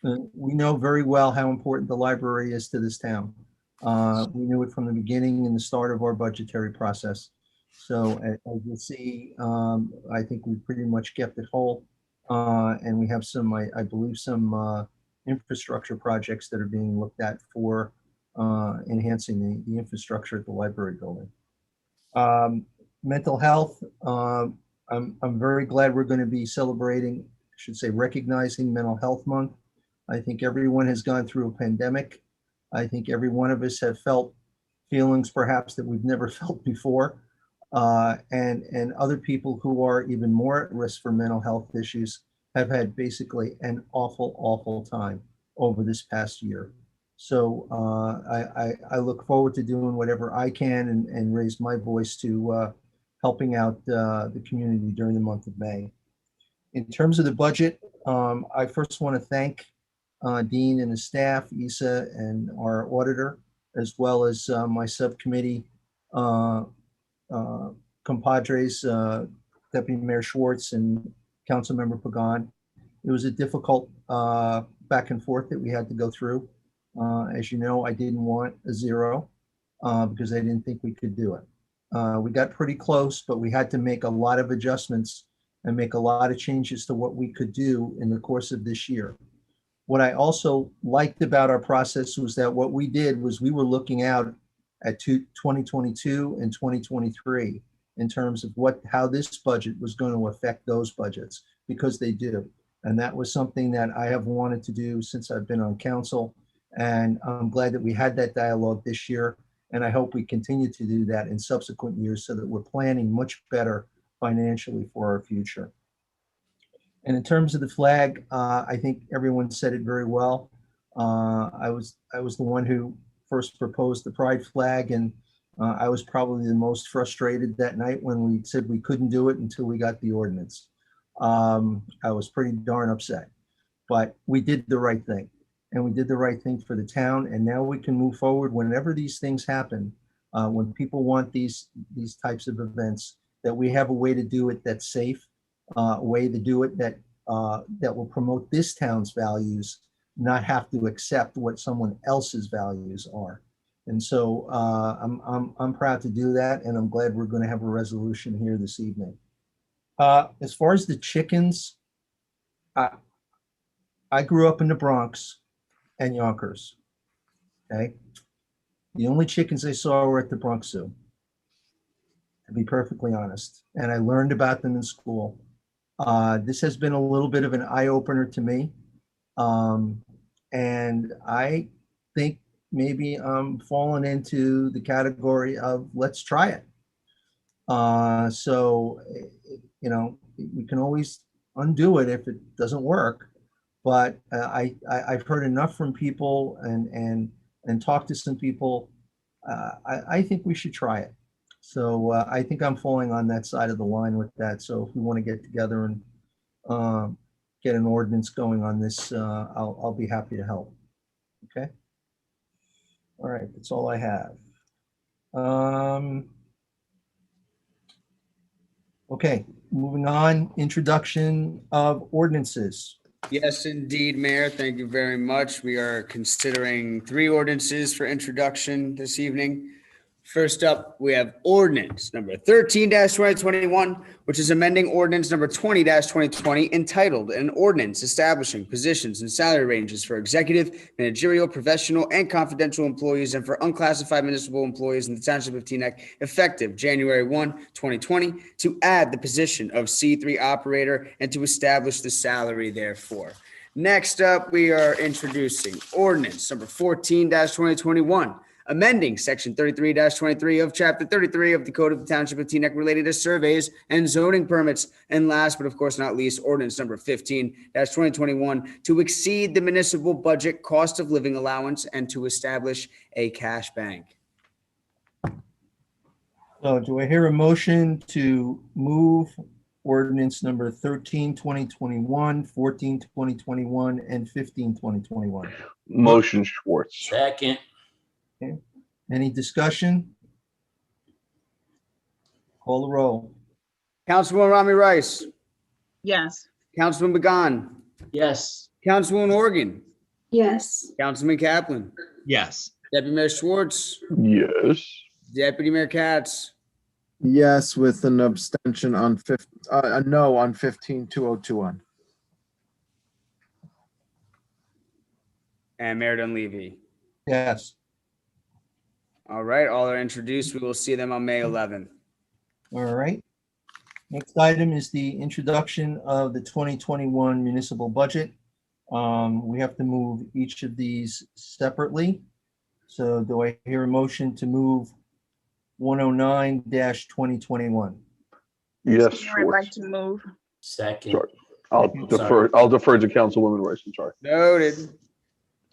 we know very well how important the library is to this town. We knew it from the beginning and the start of our budgetary process. So as you'll see, I think we pretty much kept it whole, and we have some, I believe, some infrastructure projects that are being looked at for enhancing the infrastructure at the library building. Mental health, I'm very glad we're going to be celebrating, I should say, recognizing Mental Health Month. I think everyone has gone through a pandemic. I think every one of us have felt feelings perhaps that we've never felt before. And other people who are even more at risk for mental health issues have had basically an awful, awful time over this past year. So I look forward to doing whatever I can and raise my voice to helping out the community during the month of May. In terms of the budget, I first want to thank Dean and his staff, Isa and our auditor, as well as my subcommittee compadres, Deputy Mayor Schwartz and Councilmember Pagan. It was a difficult back and forth that we had to go through. As you know, I didn't want a zero because I didn't think we could do it. We got pretty close, but we had to make a lot of adjustments and make a lot of changes to what we could do in the course of this year. What I also liked about our process was that what we did was we were looking out at 2022 and 2023 in terms of how this budget was going to affect those budgets, because they do. And that was something that I have wanted to do since I've been on council. And I'm glad that we had that dialogue this year. And I hope we continue to do that in subsequent years so that we're planning much better financially for our future. And in terms of the flag, I think everyone said it very well. I was the one who first proposed the pride flag, and I was probably the most frustrated that night when we said we couldn't do it until we got the ordinance. I was pretty darn upset, but we did the right thing, and we did the right thing for the town. And now we can move forward whenever these things happen, when people want these types of events, that we have a way to do it that's safe, a way to do it that will promote this town's values, not have to accept what someone else's values are. And so I'm proud to do that, and I'm glad we're going to have a resolution here this evening. As far as the chickens, I grew up in the Bronx and Yonkers. Okay, the only chickens I saw were at the Bronx Zoo, to be perfectly honest, and I learned about them in school. This has been a little bit of an eye-opener to me, and I think maybe I'm falling into the category of let's try it. So, you know, we can always undo it if it doesn't work, but I've heard enough from people and talked to some people. I think we should try it. So I think I'm falling on that side of the line with that. So if we want to get together and get an ordinance going on this, I'll be happy to help. Okay. All right, that's all I have. Okay, moving on, introduction of ordinances. Yes, indeed, Mayor. Thank you very much. We are considering 3 ordinances for introduction this evening. First up, we have ordinance number 13-2021, which is amending ordinance number 20-2020, entitled an ordinance establishing positions and salary ranges for executive, managerial, professional, and confidential employees and for unclassified municipal employees in the Township of Teaneck, effective January 1, 2020, to add the position of C3 operator and to establish the salary therefore. Next up, we are introducing ordinance number 14-2021, amending section 33-23 of chapter 33 of the Code of the Township of Teaneck related to surveys and zoning permits. And last, but of course not least, ordinance number 15-2021 to exceed the municipal budget cost of living allowance and to establish a cash bank. So do I hear a motion to move ordinance number 13-2021, 14-2021, and 15-2021? Motion Schwartz. Second. Okay. Any discussion? Call the roll. Councilwoman Rami Rice. Yes. Councilman Pagan. Yes. Councilwoman Organ. Yes. Councilman Kaplan. Yes. Deputy Mayor Schwartz. Yes. Deputy Mayor Katz. Yes, with an abstention on a no on 15-2021. and Mayor Dunleavy. Yes. All right, all are introduced. We will see them on May 11th. All right. Next item is the introduction of the 2021 municipal budget. We have to move each of these separately. So do I hear a motion to move 109-2021? Yes, Mayor, I'd like Schwartz. to move. Second. Sorry. I'll defer to Councilwoman Rice. I'm sorry. Noted.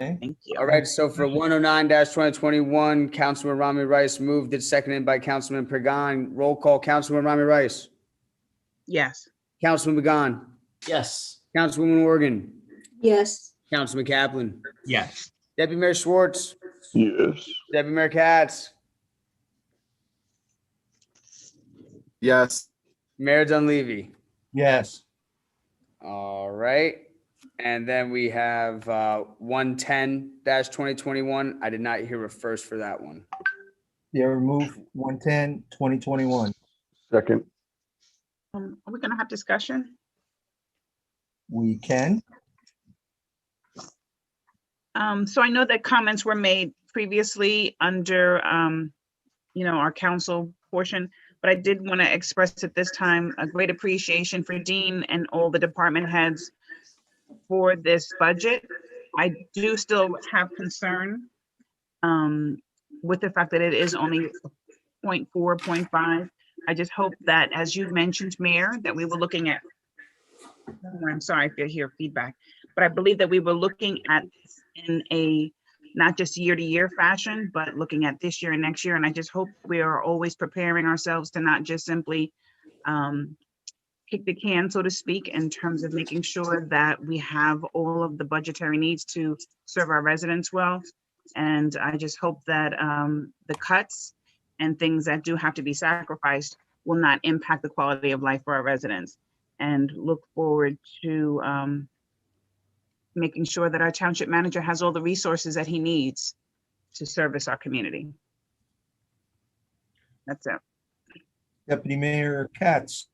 Okay. Thank you. All right, so for 109-2021, Councilman Rami Rice moved and seconded by Councilman Pagan. Roll call, Councilman Rami Rice. Yes. Councilman Pagan. Yes. Councilwoman Morgan. Yes. Councilman Kaplan. Yes. Deputy Mayor Schwartz. Yes. Deputy Mayor Katz. Yes. Mayor Dunleavy. Yes. All right. And then we have 110-2021. I did not hear a first for that one. Yeah, remove 110-2021. Second. Are we going to have discussion? We can. So I know that comments were made previously under, our council portion, but I did want to express at this time a great appreciation for Dean and all the department heads for this budget. I do still have concern with the fact that it is only 0.4, 0.5. I just hope that, as you mentioned, Mayor, that we were looking at, I'm sorry if you hear feedback, but I believe that we were looking at in a not just year-to-year fashion, but looking at this year and next year. And I just hope we are always preparing ourselves to not just simply kick the can, so to speak, in terms of making sure that we have all of the budgetary needs to serve our residents well. And I just hope that the cuts and things that do have to be sacrificed will not impact the quality of life for our residents. And look forward to making sure that our township manager has all the resources that he needs to service our community. That's it. Deputy Mayor Katz.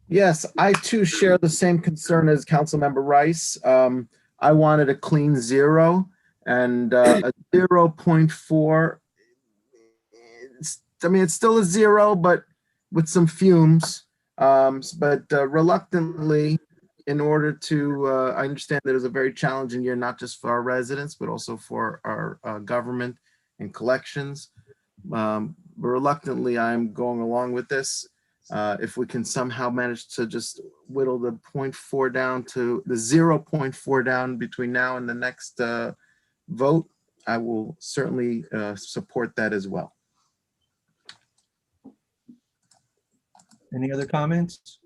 Yes, I too share the same concern as Councilmember Rice. I wanted a clean zero, and a 0.4. It's still a zero, but with some fumes. But reluctantly, in order to, I understand that it was a very challenging year, not just for our residents, but also for our government and collections. Reluctantly, I'm going along with this. If we can somehow manage to just whittle the 0.4 down to the 0.4 down between now and the next vote, I will certainly support that as well. Any other comments?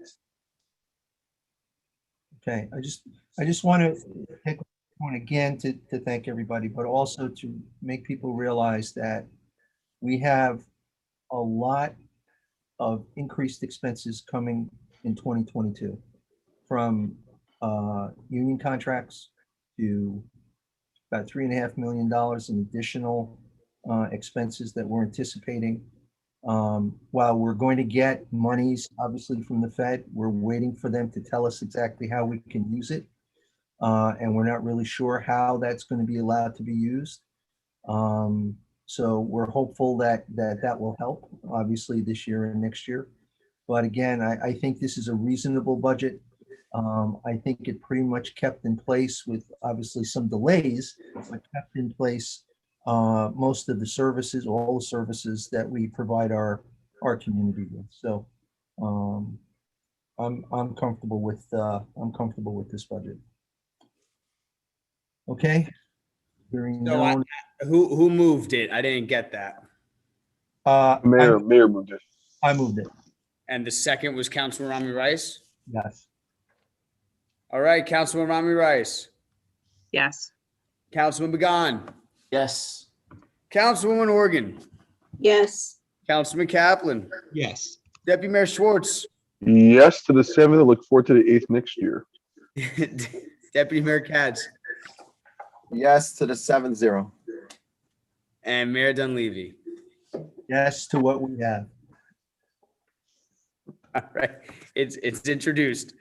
Okay, I just want to take one again to thank everybody, but also to make people realize that we have a lot of increased expenses coming in 2022, from union contracts to about $3.5 million in additional expenses that we're anticipating. While we're going to get monies, obviously, from the Fed, we're waiting for them to tell us exactly how we can use it. And we're not really sure how that's going to be allowed to be used. So we're hopeful that will help, obviously, this year and next year. But again, I think this is a reasonable budget. I think it pretty much kept in place with obviously some delays, but kept in place most of the services, all the services that we provide our community with. So I'm comfortable with this budget. Okay. Hearing So none. who moved it? I didn't get that. Mayor moved it. I moved it. And the second was Councilman Rami Rice? Yes. All right, Councilman Rami Rice. Yes. Councilman Pagan. Yes. Councilwoman Organ. Yes. Councilman Kaplan. Yes. Deputy Mayor Schwartz. Yes to the 7th. I look forward to the 8th next year. Deputy Mayor Katz. Yes to the 7-0. And Mayor Dunleavy. Yes to what we have. All right, it's introduced.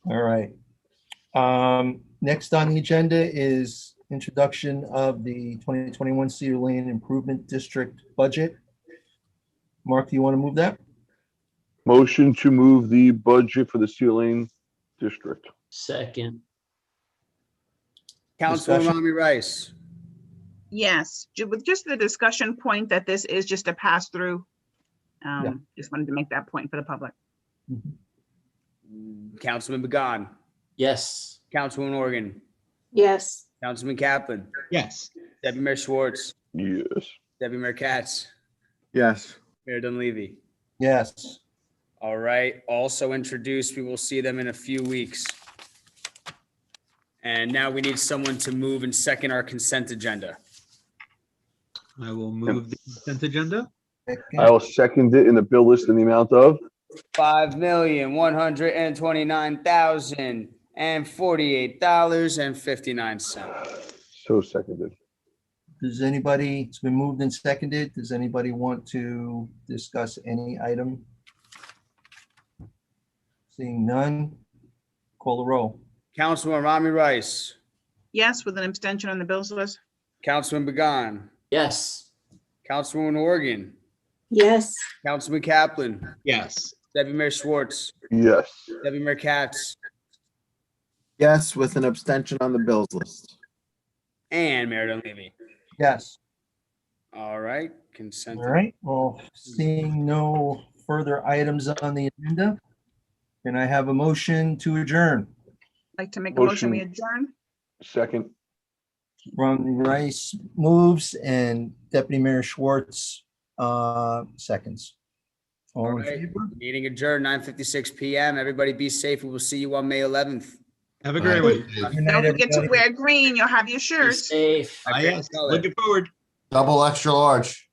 All right. Next on the agenda is introduction of the 2021 Cedar Lane Improvement District budget. Mark, do you want to move that? Motion to move the budget for the Cedar Lane District. Second. Councilwoman Discussion? Rami Rice. Yes, with just the discussion point that this is just a pass-through. Just wanted to make that point for the public. Councilman Began. Yes. Councilwoman Organ. Yes. Councilman Kaplan. Yes. Deputy Mayor Schwartz. Yes. Deputy Mayor Katz. Yes. Mayor Dunleavy. Yes. All right, also introduced, we will see them in a few weeks. And now we need someone to move and second our consent agenda. I will move the consent agenda. I will second it in the bill list in the amount of $5,129,048.59. so seconded. Does anybody, it's been moved and seconded. Does anybody want to discuss any item? Seeing none, call the roll. Councilwoman Rami Rice. Yes, with an abstention on the bills list. Councilman Began. Yes. Councilwoman Organ. Yes. Councilman Kaplan. Yes. Deputy Mayor Schwartz. Yes. Deputy Mayor Katz. Yes, with an abstention on the bills list. And Mayor Dunleavy. Yes. All right, consent. All right. Well, seeing no further items on the agenda, can I have a motion to adjourn? Like to make a motion, we Motion. adjourn? Second. Ron Rice moves and Deputy Mayor Schwartz seconds. All All in right, favor? meeting adjourned, 9:56 PM. Everybody be safe. We will see you on May 11th. Have a great one. Good night, Don't forget to everybody. wear green. You'll have your Be shirts. safe. Yes. Looking forward. Double extra large.